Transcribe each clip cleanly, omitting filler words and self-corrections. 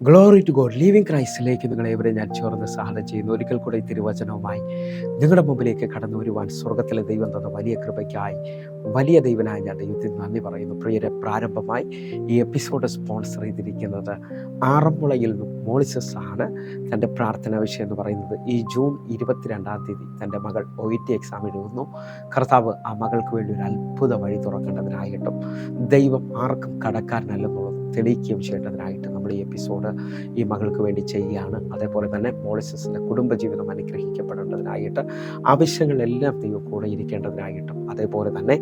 Glory to God. Living ക്രൈസ്റ്റിലേക്ക് നിങ്ങളേവരെ ഞാൻ ചേർന്ന് സ്വാഗതം ചെയ്യുന്നു. ഒരിക്കൽ കൂടെ ഈ തിരുവചനവുമായി നിങ്ങളുടെ മുമ്പിലേക്ക് കടന്നു വരുവാൻ സ്വർഗത്തിലെ ദൈവം തന്ന വലിയ കൃപയ്ക്കായി വലിയ ദൈവനായ ഞാൻ ദൈവത്തിന് നന്ദി പറയുന്നു. പ്രിയരെ, പ്രാരംഭമായി ഈ എപ്പിസോഡ് സ്പോൺസർ ചെയ്തിരിക്കുന്നത് ആറന്മുളയിൽ നിന്നും മോളിസസ് ആണ്. തൻ്റെ പ്രാർത്ഥനാ വിഷയം എന്ന് പറയുന്നത് ഈ ജൂൺ 22 തൻ്റെ മകൾ OET എക്സാം എഴുതുന്നു. കർത്താവ് ആ മകൾക്ക് വേണ്ടി ഒരു അത്ഭുത വഴി തുറക്കേണ്ടതിനായിട്ടും ദൈവം ആർക്കും കടക്കാരനല്ലെന്നുള്ളത് തെളിയിക്കുകയും ചെയ്യേണ്ടതിനായിട്ട് നമ്മൾ ഈ എപ്പിസോഡ് ഈ മകൾക്ക് വേണ്ടി ചെയ്യുകയാണ്. അതേപോലെ തന്നെ മോളിസസിൻ്റെ കുടുംബജീവിതം അനുഗ്രഹിക്കപ്പെടേണ്ടതിനായിട്ട് ആവശ്യങ്ങളെല്ലാം ദൈവം കൂടെ ഇരിക്കേണ്ടതിനായിട്ടും അതേപോലെ തന്നെ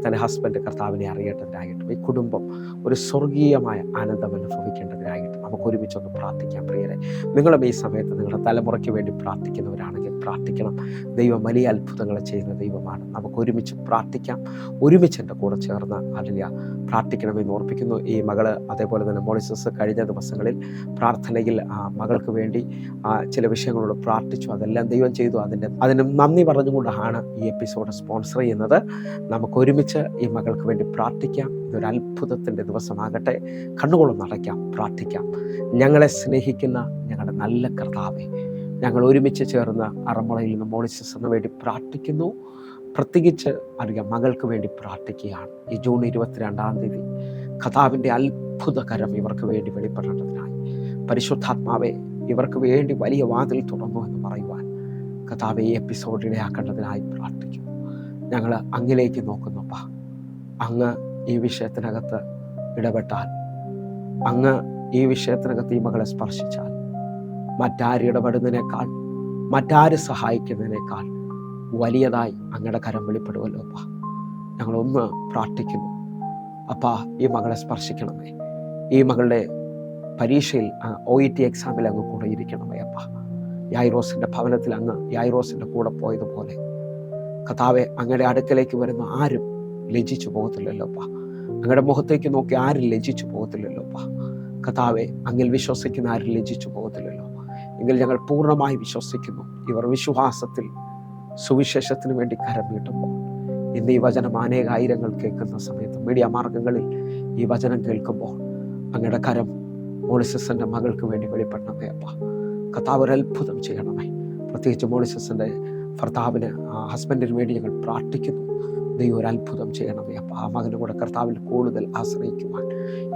തൻ്റെ ഹസ്ബൻഡ് കർത്താവിനെ അറിയേണ്ടതിനായിട്ടും ഈ കുടുംബം ഒരു സ്വർഗീയമായ ആനന്ദം അനുഭവിക്കേണ്ടതിനായിട്ടും നമുക്ക് ഒരുമിച്ചൊന്ന് പ്രാർത്ഥിക്കാം. പ്രിയരെ, നിങ്ങളും ഈ സമയത്ത് നിങ്ങളുടെ തലമുറയ്ക്ക് വേണ്ടി പ്രാർത്ഥിക്കുന്നവരാണെങ്കിൽ പ്രാർത്ഥിക്കണം. ദൈവം വലിയ അത്ഭുതങ്ങൾ ചെയ്യുന്ന ദൈവമാണ്. നമുക്ക് ഒരുമിച്ച് പ്രാർത്ഥിക്കാം. ഒരുമിച്ച് എൻ്റെ കൂടെ ചേർന്ന് അല്ലെങ്കിൽ പ്രാർത്ഥിക്കണമെന്ന് ഓർപ്പിക്കുന്നു. ഈ മകള് അതേപോലെ തന്നെ മോളിസസ് കഴിഞ്ഞ ദിവസങ്ങളിൽ പ്രാർത്ഥനയിൽ മകൾക്ക് വേണ്ടി ചില വിഷയങ്ങളോട് പ്രാർത്ഥിച്ചു. അതെല്ലാം ദൈവം ചെയ്തു. അതിന് നന്ദി പറഞ്ഞുകൊണ്ടാണ് ഈ എപ്പിസോഡ് സ്പോൺസർ ചെയ്യുന്നത്. നമുക്ക് ഒരുമിച്ച് ഈ മകൾക്ക് വേണ്ടി പ്രാർത്ഥിക്കാം. ഇതൊരു അത്ഭുതത്തിൻ്റെ ദിവസമാകട്ടെ. കണ്ണുകളൊന്ന് അടയ്ക്കാം, പ്രാർത്ഥിക്കാം. ഞങ്ങളെ സ്നേഹിക്കുന്ന ഞങ്ങളുടെ നല്ല കർത്താവേ, ഞങ്ങൾ ഒരുമിച്ച് ചേർന്ന് ആറന്മുളയിൽ നിന്ന് മോളിസസിന് വേണ്ടി പ്രാർത്ഥിക്കുന്നു. പ്രത്യേകിച്ച് മകൾക്ക് വേണ്ടി പ്രാർത്ഥിക്കുകയാണ്. ഈ ജൂൺ 22 കർത്താവിൻ്റെ അത്ഭുതകരം ഇവർക്ക് വേണ്ടി വെളിപ്പെടേണ്ടതിനായി പരിശുദ്ധാത്മാവെ ഇവർക്ക് വേണ്ടി വലിയ വാതിൽ തുറന്നു എന്ന് പറയുവാൻ കർത്താവെ ഈ എപ്പിസോഡ് ഇടയാക്കേണ്ടതിനായി പ്രാർത്ഥിക്കുന്നു. ഞങ്ങൾ അങ്ങിലേക്ക് നോക്കുന്നുപ്പാ. അങ്ങ് ഈ വിഷയത്തിനകത്ത് ഇടപെട്ടാൽ, അങ്ങ് ഈ വിഷയത്തിനകത്ത് ഈ മകളെ സ്പർശിച്ചാൽ, മറ്റാര് ഇടപെടുന്നതിനേക്കാൾ, മറ്റാര് സഹായിക്കുന്നതിനേക്കാൾ വലിയതായി അങ്ങയുടെ കരം വെളിപ്പെടുമല്ലോ അപ്പാ. ഞങ്ങളൊന്ന് പ്രാർത്ഥിക്കുന്നു അപ്പാ, ഈ മകളെ സ്പർശിക്കണമേ. ഈ മകളുടെ പരീക്ഷയിൽ OET എക്സാമിൽ അങ്ങ് കൂടെ ഇരിക്കണമേ അപ്പാ. യായിറോസിൻ്റെ ഭവനത്തിൽ അങ്ങ് യായിറോസിൻ്റെ കൂടെ പോയതുപോലെ കർത്താവെ, അങ്ങയുടെ അടുക്കലേക്ക് വരുന്ന ആരും ലജ്ജിച്ചു പോകത്തില്ലല്ലോ അപ്പാ. അങ്ങയുടെ മുഖത്തേക്ക് നോക്കി ആരും ലജ്ജിച്ചു പോകത്തില്ലല്ലോ അപ്പാ. കർത്താവെ, അങ്ങിൽ വിശ്വസിക്കുന്ന ആരും ലജ്ജിച്ചു പോകത്തില്ലല്ലോ. എങ്കിൽ ഞങ്ങൾ പൂർണ്ണമായി വിശ്വസിക്കുന്നു. ഇവർ വിശ്വാസത്തിൽ സുവിശേഷത്തിന് വേണ്ടി കരം നീട്ടുമ്പോൾ ഇന്ന് ഈ വചനം അനേകായിരങ്ങൾ കേൾക്കുന്ന സമയത്ത് മീഡിയ മാർഗങ്ങളിൽ ഈ വചനം കേൾക്കുമ്പോൾ അങ്ങയുടെ കരം മോളിസസിൻ്റെ മകൾക്ക് വേണ്ടി വെളിപ്പെടണമേ അപ്പ. കർത്താവ് ഒരു അത്ഭുതം ചെയ്യണമേ. പ്രത്യേകിച്ച് മോളിസസിൻ്റെ ഭർത്താവിന് ഹസ്ബൻഡിന് വേണ്ടി ഞങ്ങൾ പ്രാർത്ഥിക്കുന്നു. ദൈവം ഒരു അത്ഭുതം ചെയ്യണമേ അപ്പ. ആ മകനും കൂടെ കർത്താവിൽ കൂടുതൽ ആശ്രയിക്കുവാൻ,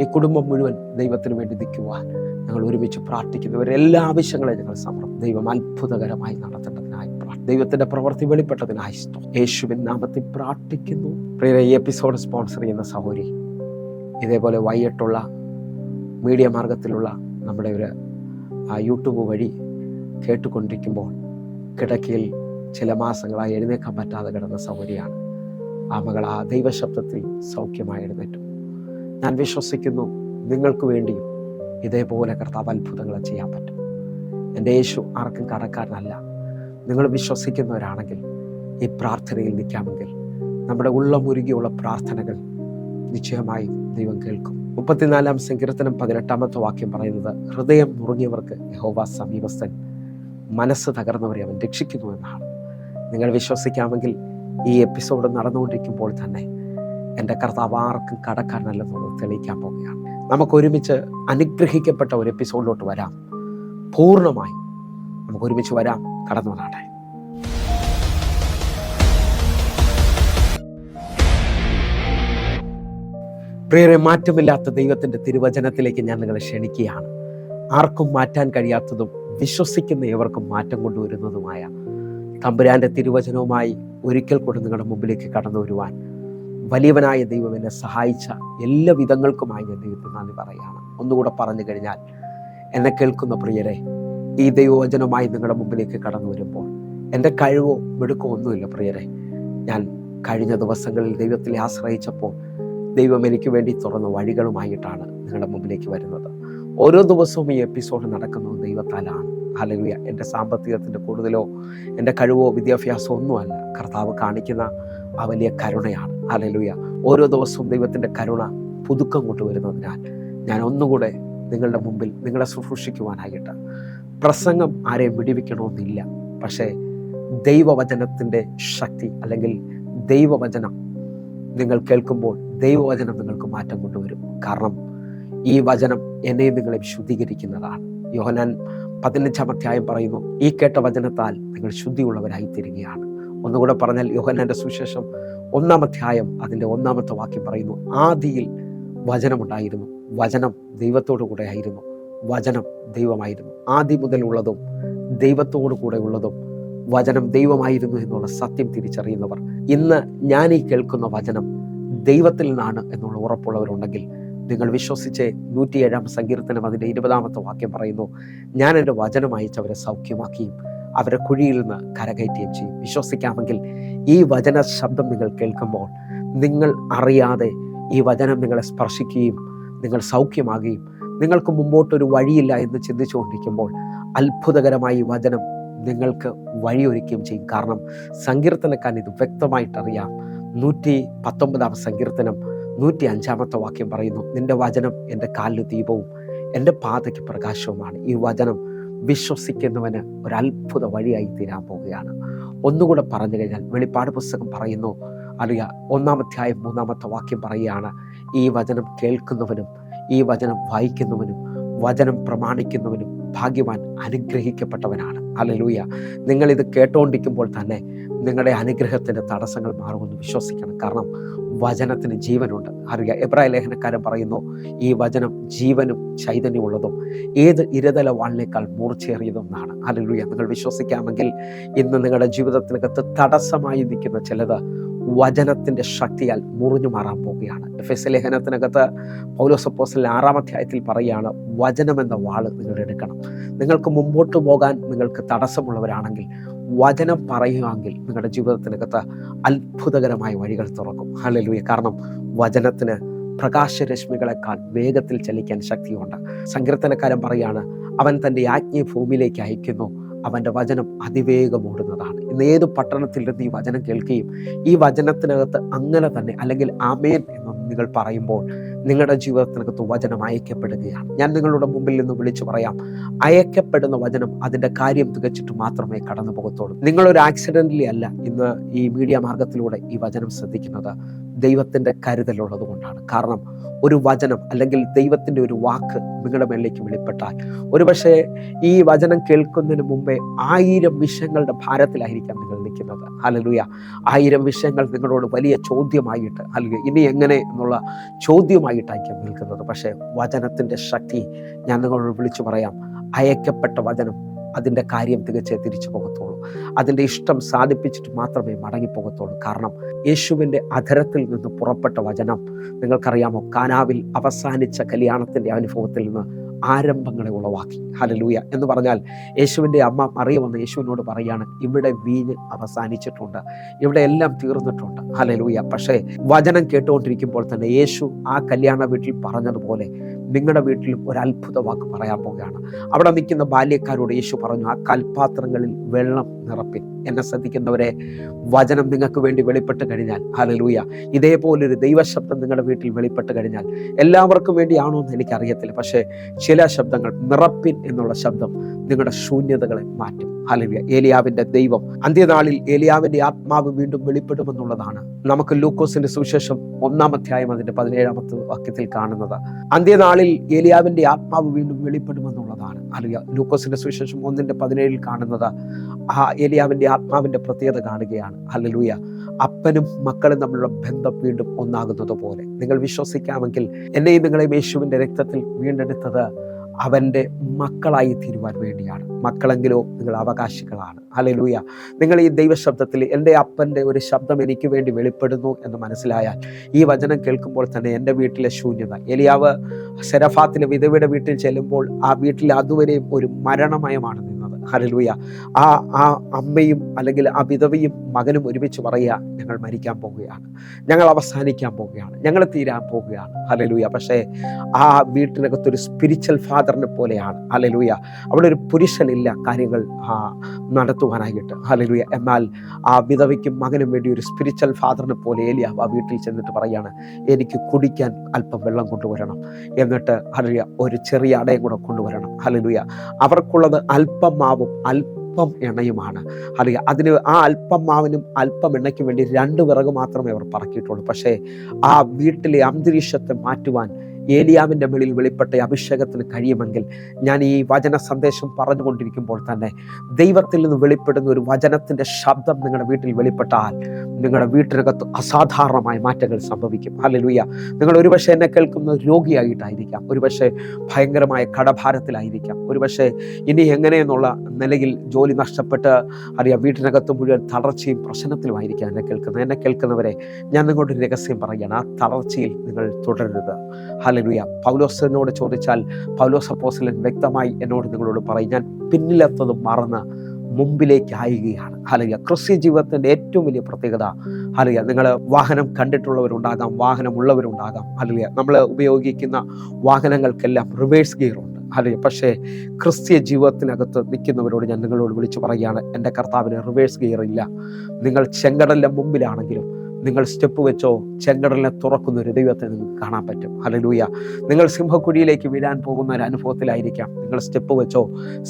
ഈ കുടുംബം മുഴുവൻ ദൈവത്തിന് വേണ്ടി നിൽക്കുവാൻ ഞങ്ങൾ ഒരുമിച്ച് പ്രാർത്ഥിക്കുന്നവരെല്ലാ ആവശ്യങ്ങളെ ഞങ്ങൾ സമർപ്പിക്കും. ദൈവം അത്ഭുതകരമായി നടത്തേണ്ടതിനായി ദൈവത്തിൻ്റെ പ്രവൃത്തി വെളിപ്പെട്ടതിനായി യേശുവിൻ നാമത്തിൽ പ്രാർത്ഥിക്കുന്നു. പ്രിയരെ, ഈ എപ്പിസോഡ് സ്പോൺസർ ചെയ്യുന്ന സഹോദരി ഇതേപോലെ വൈകിട്ടുള്ള മീഡിയ മാർഗത്തിലുള്ള നമ്മുടെ ഒരു യൂട്യൂബ് വഴി കേട്ടുകൊണ്ടിരിക്കുമ്പോൾ കിടക്കയിൽ ചില മാസങ്ങളായി എഴുന്നേക്കാൻ പറ്റാതെ കിടന്ന സഹോദരിയാണ്. ആ മകൾ ആ ദൈവശബ്ദത്തിൽ സൗഖ്യമായി എഴുന്നേറ്റു. ഞാൻ വിശ്വസിക്കുന്നു നിങ്ങൾക്ക് വേണ്ടിയും ഇതേപോലെ കർത്താവ് അത്ഭുതങ്ങൾ ചെയ്യാൻ പറ്റും. എൻ്റെ യേശു ആർക്കും കടക്കാരനല്ല. നിങ്ങൾ വിശ്വസിക്കുന്നവരാണെങ്കിൽ ഈ പ്രാർത്ഥനയിൽ നിൽക്കാമെങ്കിൽ നമ്മുടെ ഉള്ളമുരുകിയുള്ള പ്രാർത്ഥനകൾ നിശ്ചയമായും ദൈവം കേൾക്കും. 34 സങ്കീർത്തനം 18 വാക്യം പറയുന്നത്, ഹൃദയം നുറുങ്ങിയവർക്ക് യഹോവ സമീപസ്ഥൻ, മനസ്സ് തകർന്നവരെ അവൻ രക്ഷിക്കുന്നു എന്നാണ്. നിങ്ങൾ വിശ്വസിക്കാമെങ്കിൽ ഈ എപ്പിസോഡ് നടന്നുകൊണ്ടിരിക്കുമ്പോൾ തന്നെ എൻ്റെ കർത്താവ് ആർക്കും കടക്കാരനല്ലെന്നുള്ളത് തെളിയിക്കാൻ പോവുകയാണ്. നമുക്കൊരുമിച്ച് അനുഗ്രഹിക്കപ്പെട്ട ഒരു എപ്പിസോഡിലോട്ട് വരാം. പൂർണ്ണമായി നമുക്കൊരുമിച്ച് വരാം. കടന്നു വന്നാട്ടെ. പ്രിയരെ, മാറ്റമില്ലാത്ത ദൈവത്തിൻ്റെ തിരുവചനത്തിലേക്ക് ഞാൻ നിങ്ങളെ ക്ഷണിക്കുകയാണ്. ആർക്കും മാറ്റാൻ കഴിയാത്തതും വിശ്വസിക്കുന്ന ഏവർക്കും മാറ്റം കൊണ്ടുവരുന്നതുമായ തമ്പുരാൻ്റെ തിരുവചനവുമായി ഒരിക്കൽ കൂടെ നിങ്ങളുടെ മുമ്പിലേക്ക് കടന്നു വരുവാൻ വലിയവനായ ദൈവം എന്നെ സഹായിച്ച എല്ലാ വിധങ്ങൾക്കുമായി ഞാൻ ദൈവത്തിന് നന്ദി പറയുകയാണ്. ഒന്നുകൂടെ പറഞ്ഞു കഴിഞ്ഞാൽ, എന്നെ കേൾക്കുന്ന പ്രിയരെ, ഈ ദൈവവചനവുമായി നിങ്ങളുടെ മുമ്പിലേക്ക് കടന്നു വരുമ്പോൾ എൻ്റെ കഴിവോ മിടുക്കോ ഒന്നുമില്ല പ്രിയരെ. ഞാൻ കഴിഞ്ഞ ദിവസങ്ങളിൽ ദൈവത്തിൽ ആശ്രയിച്ചപ്പോൾ ദൈവം എനിക്ക് വേണ്ടി തുറന്ന വഴികളുമായിട്ടാണ് നിങ്ങളുടെ മുമ്പിലേക്ക് വരുന്നത്. ഓരോ ദിവസവും ഈ എപ്പിസോഡ് നടക്കുന്നത് ദൈവത്താലാണ്. ഹല്ലേലൂയ. എൻ്റെ സാമ്പത്തികത്തിൻ്റെ കൂടുതലോ എൻ്റെ കഴിവോ വിദ്യാഭ്യാസമോ ഒന്നുമല്ല. കർത്താവ് കാണിക്കുന്ന ആ വലിയ കരുണയാണ്. ഹല്ലേലൂയ. ഓരോ ദിവസവും ദൈവത്തിൻ്റെ കരുണ പുതുക്കം കൊണ്ടുവരുന്നതിനാൽ ഞാൻ ഒന്നുകൂടെ നിങ്ങളുടെ മുമ്പിൽ നിങ്ങളെ ശുശ്രൂഷിക്കുവാനായിട്ട്, പ്രസംഗം ആരെയും വിടിവിക്കണമെന്നില്ല, പക്ഷേ ദൈവവചനത്തിൻ്റെ ശക്തി അല്ലെങ്കിൽ ദൈവവചനം നിങ്ങൾ കേൾക്കുമ്പോൾ ദൈവവചനം നിങ്ങൾക്ക് മാറ്റം കൊണ്ടുവരും. കാരണം ഈ വചനം എന്നെയും നിങ്ങളെയും ശുദ്ധീകരിക്കുന്നതാണ്. യോഹന്നാൻ 15-ാം അധ്യായം പറയുന്നു, ഈ കേട്ട വചനത്താൽ നിങ്ങൾ ശുദ്ധിയുള്ളവരായി തീരുകയാണ്. ഒന്നുകൂടെ പറഞ്ഞാൽ യോഹന്നാന്റെ സുവിശേഷം 1-ാം അധ്യായം അതിൻ്റെ 1-ാമത്തെ വാക്യം പറയുന്നു, ആദിയിൽ വചനമുണ്ടായിരുന്നു, വചനം ദൈവത്തോടു കൂടെ ആയിരുന്നു, വചനം ദൈവമായിരുന്നു. ആദി മുതലുള്ളതും ദൈവത്തോടു കൂടെ ഉള്ളതും വചനം ദൈവമായിരുന്നു എന്നുള്ള സത്യം തിരിച്ചറിയുന്നവർ, ഇന്ന് ഞാൻ ഈ കേൾക്കുന്ന വചനം ദൈവത്തിൽ നിന്നാണ് എന്നുള്ള ഉറപ്പുള്ളവരുണ്ടെങ്കിൽ നിങ്ങൾ വിശ്വസിച്ച് 107-ാം സങ്കീർത്തനം അതിൻ്റെ 20-ാമത്തെ വാക്യം പറയുന്നു, ഞാൻ എൻ്റെ വചനം അയച്ചവരെ സൗഖ്യമാക്കിയും അവരെ കുഴിയിൽ നിന്ന് കരകയറ്റുകയും ചെയ്യും. വിശ്വസിക്കാമെങ്കിൽ ഈ വചന ശബ്ദം നിങ്ങൾ കേൾക്കുമ്പോൾ നിങ്ങൾ അറിയാതെ ഈ വചനം നിങ്ങളെ സ്പർശിക്കുകയും നിങ്ങൾ സൗഖ്യമാകുകയും നിങ്ങൾക്ക് മുമ്പോട്ടൊരു വഴിയില്ല എന്ന് ചിന്തിച്ചുകൊണ്ടിരിക്കുമ്പോൾ അത്ഭുതകരമായി ഈ വചനം നിങ്ങൾക്ക് വഴിയൊരുക്കുകയും ചെയ്യും. കാരണം സങ്കീർത്തനക്കാരൻ ഇത് വ്യക്തമായിട്ടറിയാം. 119-ാം സങ്കീർത്തനം 105-ാമത്തെ വാക്യം പറയുന്നു, നിന്റെ വചനം എൻ്റെ കാലിന് ദീപവും എൻ്റെ പാതയ്ക്ക് പ്രകാശവുമാണ്. ഈ വചനം വിശ്വസിക്കുന്നവന് ഒരത്ഭുത വഴിയായി തീരാൻ പോവുകയാണ്. ഒന്നുകൂടെ പറഞ്ഞു കഴിഞ്ഞാൽ വെളിപ്പാട് പുസ്തകം പറയുന്നു, അറിയാം 1-ാം അധ്യായം 3-ാമത്തെ വാക്യം പറയുകയാണ്, ഈ വചനം കേൾക്കുന്നവനും ഈ വചനം വായിക്കുന്നവനും വചനം പ്രമാണിക്കുന്നവനും ഭാഗ്യവാൻ, അനുഗ്രഹിക്കപ്പെട്ടവനാണ്. ഹല്ലേലൂയ. നിങ്ങളിത് കേട്ടുകൊണ്ടിരിക്കുമ്പോൾ തന്നെ നിങ്ങളുടെ അനുഗ്രഹത്തിൻ്റെ തടസ്സങ്ങൾ മാറുമെന്ന് വിശ്വസിക്കണം. കാരണം വചനത്തിന് ജീവനുണ്ട്. അറിയാം, എബ്രായ ലേഖനക്കാരൻ പറയുന്നു, ഈ വചനം ജീവനും ചൈതന്യമുള്ളതും ഏത് ഇരതല വാളിനേക്കാൾ മൂർച്ചയേറിയതും എന്നാണ്. ഹല്ലേലൂയ. നിങ്ങൾ വിശ്വസിക്കാമെങ്കിൽ ഇന്ന് നിങ്ങളുടെ ജീവിതത്തിനകത്ത് തടസ്സമായി നിൽക്കുന്ന ചിലത് വചനത്തിൻ്റെ ശക്തിയാൽ മുറിഞ്ഞു മാറാൻ പോവുകയാണ്. എഫെസ്യ ലേഖനത്തിനകത്ത് പൗലോസ് അപ്പോസ്തലൻ 6-ാം അധ്യായത്തിൽ പറയുകയാണ്, വചനമെന്ന വാള് നിങ്ങൾ എടുക്കണം. നിങ്ങൾക്ക് മുമ്പോട്ട് പോകാൻ നിങ്ങൾക്ക് തടസ്സമുള്ളവരാണെങ്കിൽ വചനം പറയുകയെങ്കിൽ നിങ്ങളുടെ ജീവിതത്തിനകത്ത് അത്ഭുതകരമായ വഴികൾ തുറക്കും. ഹല്ലേലൂയ. കാരണം വചനത്തിന് പ്രകാശരശ്മികളെക്കാൾ വേഗത്തിൽ ചലിക്കാൻ ശക്തിയുണ്ട്. സങ്കീർത്തനക്കാരൻ പറയാണ്, അവൻ തൻ്റെ ആജ്ഞയെ ഭൂമിയിലേക്ക് അയക്കുന്നു, അവൻ്റെ വചനം അതിവേഗം ഓടുന്നതാണ്. ഇന്ന് ഏത് പട്ടണത്തിൽ നിന്ന് ഈ വചനം കേൾക്കുകയും ഈ വചനത്തിനകത്ത് അങ്ങനെ തന്നെ അല്ലെങ്കിൽ ആമേൻ എന്ന് നിങ്ങൾ പറയുമ്പോൾ നിങ്ങളുടെ ജീവിതത്തിനകത്ത് വചനം അയക്കപ്പെടുകയാണ്. ഞാൻ നിങ്ങളുടെ മുമ്പിൽ നിന്ന് വിളിച്ചു പറയാം, അയക്കപ്പെടുന്ന വചനം അതിൻ്റെ കാര്യം തികച്ചിട്ട് മാത്രമേ കടന്നു പോകത്തുള്ളൂ. നിങ്ങളൊരു ആക്സിഡൻ്റലി അല്ല ഇന്ന് ഈ മീഡിയ മാർഗത്തിലൂടെ ഈ വചനം ശ്രദ്ധിക്കുന്നത്, ദൈവത്തിൻ്റെ കരുതലുള്ളത് കൊണ്ടാണ്. കാരണം ഒരു വചനം അല്ലെങ്കിൽ ദൈവത്തിൻ്റെ ഒരു വാക്ക് നിങ്ങളുടെ മേലേക്ക് വെളിപ്പെട്ടാൽ ഒരുപക്ഷെ ഈ വചനം കേൾക്കുന്നതിന് മുമ്പേ 1000 വിഷയങ്ങളുടെ ഭാരത്തിലായിരിക്കാം നിങ്ങൾ നിൽക്കുന്നത്. ഹല്ലേലൂയ. 1000 വിഷയങ്ങൾ നിങ്ങളോട് വലിയ ചോദ്യമായിട്ട് അല്ലെങ്കിൽ ഇനി എങ്ങനെ എന്നുള്ള ചോദ്യമായിട്ടായിരിക്കാം നിൽക്കുന്നത്. പക്ഷേ വചനത്തിൻ്റെ ശക്തി ഞാൻ നിങ്ങളോട് വിളിച്ചു പറയാം, അയക്കപ്പെട്ട വചനം അതിൻ്റെ കാര്യം തികച്ചേ തിരിച്ചു പോകത്തുള്ളൂ. അതിൻ്റെ ഇഷ്ടം സാധിപ്പിച്ചിട്ട് മാത്രമേ മടങ്ങിപ്പോകത്തുള്ളൂ. കാരണം യേശുവിൻ്റെ അധരത്തിൽ നിന്ന് പുറപ്പെട്ട വചനം നിങ്ങൾക്കറിയാമോ, കാനാവിൽ അവസാനിച്ച കല്യാണത്തിൻ്റെ അനുഭവത്തിൽ നിന്ന് ആരംഭങ്ങളെ ഉളവാക്കി. ഹല്ലേലൂയ. എന്ന് പറഞ്ഞാൽ യേശുവിൻ്റെ അമ്മ മറിയ വന്ന് യേശുവിനോട് പറയാണ്, ഇവിടെ വീഞ്ഞ് അവസാനിച്ചിട്ടുണ്ട്, ഇവിടെ എല്ലാം തീർന്നിട്ടുണ്ട്. ഹല്ലേലൂയ. പക്ഷേ വചനം കേട്ടുകൊണ്ടിരിക്കുമ്പോൾ തന്നെ യേശു ആ കല്യാണ വീട്ടിൽ പറഞ്ഞതുപോലെ നിങ്ങളുടെ വീട്ടിലും ഒരു അത്ഭുത വാക്ക് പറയാൻ പോവുകയാണ്. അവിടെ നിൽക്കുന്ന ബാല്യക്കാരോട് യേശു പറഞ്ഞു, ആ കൽപാത്രങ്ങളിൽ വെള്ളം നിറപ്പിൻ. എന്നെ ശ്രദ്ധിക്കുന്നവരെ, വചനം നിങ്ങൾക്ക് വേണ്ടി വെളിപ്പെട്ട് കഴിഞ്ഞാൽ, ഹല്ലേലൂയ, ഇതേപോലൊരു ദൈവശബ്ദം നിങ്ങളുടെ വീട്ടിൽ വെളിപ്പെട്ട് കഴിഞ്ഞാൽ എല്ലാവർക്കും വേണ്ടിയാണോ എന്ന് എനിക്കറിയത്തില്ല, പക്ഷേ ചില ശബ്ദങ്ങൾ, നിറപ്പിൻ എന്നുള്ള ശബ്ദം നിങ്ങളുടെ ശൂന്യതകളെ മാറ്റും. ഹല്ലേലൂയ. ഏലിയാവിൻ്റെ ദൈവം അന്ത്യനാളിൽ ഏലിയാവിൻ്റെ ആത്മാവ് വീണ്ടും വെളിപ്പെടുമെന്നുള്ളതാണ് നമുക്ക് ലൂക്കോസിന്റെ സുവിശേഷം 1-ാം അധ്യായം അതിൻ്റെ 17-ാമത്തെ വാക്യത്തിൽ കാണുന്നത്. അന്ത്യനാളിൽ ഏലിയാവിൻ്റെ ആത്മാവ് വീണ്ടും വെളിപ്പെടുമെന്നുള്ളതാണ്. ഹല്ലേലൂയ. ലൂക്കോസിന്റെ സുവിശേഷം 1:17 കാണുന്നത് ആ ഏലിയാവിൻ്റെ ആത്മാവിൻ്റെ പ്രത്യേകത കാണുകയാണ്. ഹല്ലേലൂയ. അപ്പനും മക്കളും തമ്മിലുള്ള ബന്ധം വീണ്ടും ഒന്നാകുന്നത് പോലെ നിങ്ങൾ വിശ്വസിക്കാമെങ്കിൽ എന്നെയും നിങ്ങളെയും യേശുവിൻ്റെ രക്തത്തിൽ വീണ്ടെടുത്തത് അവൻ്റെ മക്കളായി തീരുവാൻ വേണ്ടിയാണ്. മക്കളെങ്കിലോ നിങ്ങൾ അവകാശികളാണ്. ഹല്ലേലൂയ. നിങ്ങൾ ഈ ദൈവശബ്ദത്തിൽ എൻ്റെ അപ്പൻ്റെ ഒരു ശബ്ദം എനിക്ക് വേണ്ടി വെളിപ്പെടുന്നു എന്ന് മനസ്സിലായാൽ ഈ വചനം കേൾക്കുമ്പോൾ തന്നെ എൻ്റെ വീട്ടിലെ ശൂന്യത, ഏലിയാവ് സെരഫാത്തിലെ വിധവയുടെ വീട്ടിൽ ചെല്ലുമ്പോൾ ആ വീട്ടിൽ അതുവരെയും ഒരു മരണമയമാണ് നിന്നത്. ഹല്ലേലൂയ. ആ അമ്മയും അല്ലെങ്കിൽ ആ വിധവയും മകനും ഒരുമിച്ച് പറയുക, ഞങ്ങൾ മരിക്കാൻ പോവുകയാണ്, ഞങ്ങൾ അവസാനിക്കാൻ പോവുകയാണ്, ഞങ്ങൾ തീരാൻ പോവുകയാണ്. ഹല്ലേലൂയ. പക്ഷേ ആ വീട്ടിനകത്തൊരു സ്പിരിച്വൽ ഫാദറിനെ പോലെയാണ്. ഹല്ലേലൂയ. അവിടെ ഒരു പുരുഷനില്ല കാര്യങ്ങൾ നടത്തുവാനായിട്ട്. ഹല്ലേലൂയ. എന്നാൽ ആ വിധവയ്ക്കും മകനും വേണ്ടി ഒരു സ്പിരിച്വൽ ഫാദറിനെ പോലെ ഏലിയാവ് ആ വീട്ടിൽ ചെന്നിട്ട് പറയാണ്, എനിക്ക് കുടിക്കാൻ അല്പം വെള്ളം കൊണ്ടുവരണം, എന്നിട്ട് ഹല്ലേലൂയ ഒരു ചെറിയ അടയും കൂടെ കൊണ്ടുവരണം. ഹല്ലേലൂയ. അവർക്കുള്ളത് അല്പം മാവും അല്പം എണ്ണയുമാണ്. അല്ലെങ്കിൽ അതിന് ആ അല്പം മാവിനും അല്പം എണ്ണയ്ക്കും വേണ്ടി 2 വിറക് മാത്രമേ അവർ പറക്കിയിട്ടുള്ളൂ. പക്ഷേ ആ വീട്ടിലെ അന്തരീക്ഷത്തെ മാറ്റുവാൻ ഏലിയാവിൻ്റെ മേളിൽ വെളിപ്പെട്ട അഭിഷേകത്തിന് കഴിയുമെങ്കിൽ ഞാൻ ഈ വചന സന്ദേശം പറഞ്ഞുകൊണ്ടിരിക്കുമ്പോൾ തന്നെ ദൈവത്തിൽ നിന്ന് വെളിപ്പെടുന്ന ഒരു വചനത്തിൻ്റെ ശബ്ദം നിങ്ങളുടെ വീട്ടിൽ വെളിപ്പെട്ടാൽ നിങ്ങളുടെ വീട്ടിനകത്ത് അസാധാരണമായ മാറ്റങ്ങൾ സംഭവിക്കും. ഹല്ലേലൂയ. നിങ്ങൾ ഒരുപക്ഷെ എന്നെ കേൾക്കുന്ന രോഗിയായിട്ടായിരിക്കാം, ഒരുപക്ഷെ ഭയങ്കരമായ കടഭാരത്തിലായിരിക്കാം, ഒരുപക്ഷെ ഇനി എങ്ങനെയെന്നുള്ള നിലയിൽ ജോലി നഷ്ടപ്പെട്ട് വീട്ടിനകത്ത് മുഴുവൻ തളർച്ചയും പ്രശ്നത്തിലുമായിരിക്കാം എന്നെ കേൾക്കുന്നവരെ ഞാൻ നിങ്ങളുടെ രഹസ്യം പറയുകയാണ്. ആ തളർച്ചയിൽ നിങ്ങൾ തുടരരുത്. ഹല്ലേലൂയ. പൗലോസിനോട് ചോദിച്ചാൽ പൗലോസ് അപ്പോസ്തലൻ വ്യക്തമായി എന്നോട് നിങ്ങളോട് പറയും, ഞാൻ പിന്നിലെത്തത് മറന്ന് മുമ്പിലേക്ക് ആയുകയാണ്. ഹല്ലേലൂയ. ക്രിസ്ത്യ ജീവിതത്തിൻ്റെ ഏറ്റവും വലിയ പ്രത്യേകത, ഹല്ലേലൂയ, നിങ്ങൾ വാഹനം കണ്ടിട്ടുള്ളവരുണ്ടാകാം, വാഹനമുള്ളവരുണ്ടാകാം. ഹല്ലേലൂയ. നമ്മൾ ഉപയോഗിക്കുന്ന വാഹനങ്ങൾക്കെല്ലാം റിവേഴ്സ് ഗിയർ ഉണ്ട്. ഹല്ലേലൂയ. പക്ഷേ ക്രിസ്ത്യ ജീവിതത്തിനകത്ത് നിൽക്കുന്നവരോട് ഞാൻ നിങ്ങളോട് വിളിച്ചു പറയുകയാണ്, എൻ്റെ കർത്താവിന് റിവേഴ്സ് ഗിയർ ഇല്ല. നിങ്ങൾ ചെങ്കടലിൻ്റെ മുമ്പിലാണെങ്കിലും നിങ്ങൾ സ്റ്റെപ്പ് വെച്ചോ ചെങ്കടലിനെ തുറക്കുന്ന ഒരു ദൈവത്തെ നിങ്ങൾക്ക് കാണാൻ പറ്റും. ഹല്ലേലൂയ. നിങ്ങൾ സിംഹക്കുഴിയിലേക്ക് വീഴാൻ പോകുന്ന ഒരു അനുഭവത്തിലായിരിക്കാം, നിങ്ങൾ സ്റ്റെപ്പ് വെച്ചോ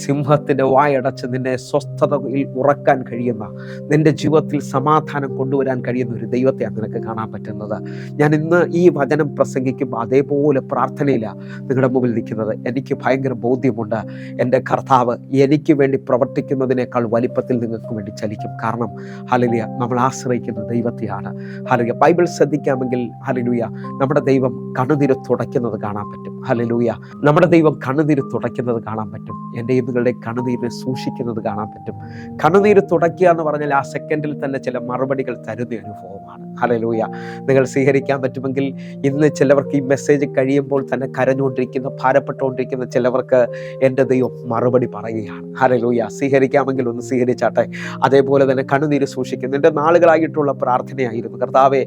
സിംഹത്തിൻ്റെ വായടച്ച് നിന്നെ സ്വസ്ഥതയിൽ ഉറക്കാൻ കഴിയുന്ന, നിന്റെ ജീവിതത്തിൽ സമാധാനം കൊണ്ടുവരാൻ കഴിയുന്ന ഒരു ദൈവത്തെയാണ് നിനക്ക് കാണാൻ പറ്റുന്നത്. ഞാൻ ഇന്ന് ഈ വചനം പ്രസംഗിക്കുമ്പോൾ അതേപോലെ പ്രാർത്ഥനയിലാണ് നിങ്ങളുടെ മുമ്പിൽ നിൽക്കുന്നത്. എനിക്ക് ഭയങ്കര ബോധ്യമുണ്ട്, എൻ്റെ കർത്താവ് എനിക്ക് വേണ്ടി പ്രവർത്തിക്കുന്നതിനേക്കാൾ വലിപ്പത്തിൽ നിങ്ങൾക്ക് വേണ്ടി ചലിക്കും. കാരണം ഹല്ലേലൂയ, നമ്മൾ ആശ്രയിക്കുന്ന ദൈവത്തെയാണ്. ഹല്ലേലൂയ. ബൈബിൾ ശ്രദ്ധിക്കാമെങ്കിൽ ഹല്ലേലൂയ, നമ്മുടെ ദൈവം കണ്ണുനീര് തുടയ്ക്കുന്നത് കാണാൻ പറ്റും. ഹല്ലേലൂയ. നമ്മുടെ ദൈവം കണ്ണുനീര് തുടയ്ക്കുന്നത് കാണാൻ പറ്റും. എൻ്റെയും നിങ്ങളുടെ കണ്ണുനീര് സൂക്ഷിക്കുന്നത് കാണാൻ പറ്റും. കണ്ണുനീര് തുടയ്ക്കുക എന്ന് പറഞ്ഞാൽ ആ സെക്കൻഡിൽ തന്നെ ചില മറുപടികൾ തരുന്ന അനുഭവമാണ്. ഹല്ലേലൂയ. നിങ്ങൾ സ്വീകരിക്കാൻ പറ്റുമെങ്കിൽ ഇന്ന് ചിലവർക്ക് ഈ മെസ്സേജ് കഴിയുമ്പോൾ തന്നെ കരഞ്ഞുകൊണ്ടിരിക്കുന്ന, ഭാരപ്പെട്ടുകൊണ്ടിരിക്കുന്ന ചിലവർക്ക് എൻ്റെ ദൈവം മറുപടി പറയുകയാണ്. ഹല്ലേലൂയ. സ്വീകരിക്കാമെങ്കിൽ ഒന്ന് സ്വീകരിച്ചാട്ടെ. അതേപോലെ തന്നെ കണ്ണുനീര് സൂക്ഷിക്കുന്നു. എൻ്റെ നാളുകളായിട്ടുള്ള പ്രാർത്ഥനയായിരുന്നു, കർത്താവേ,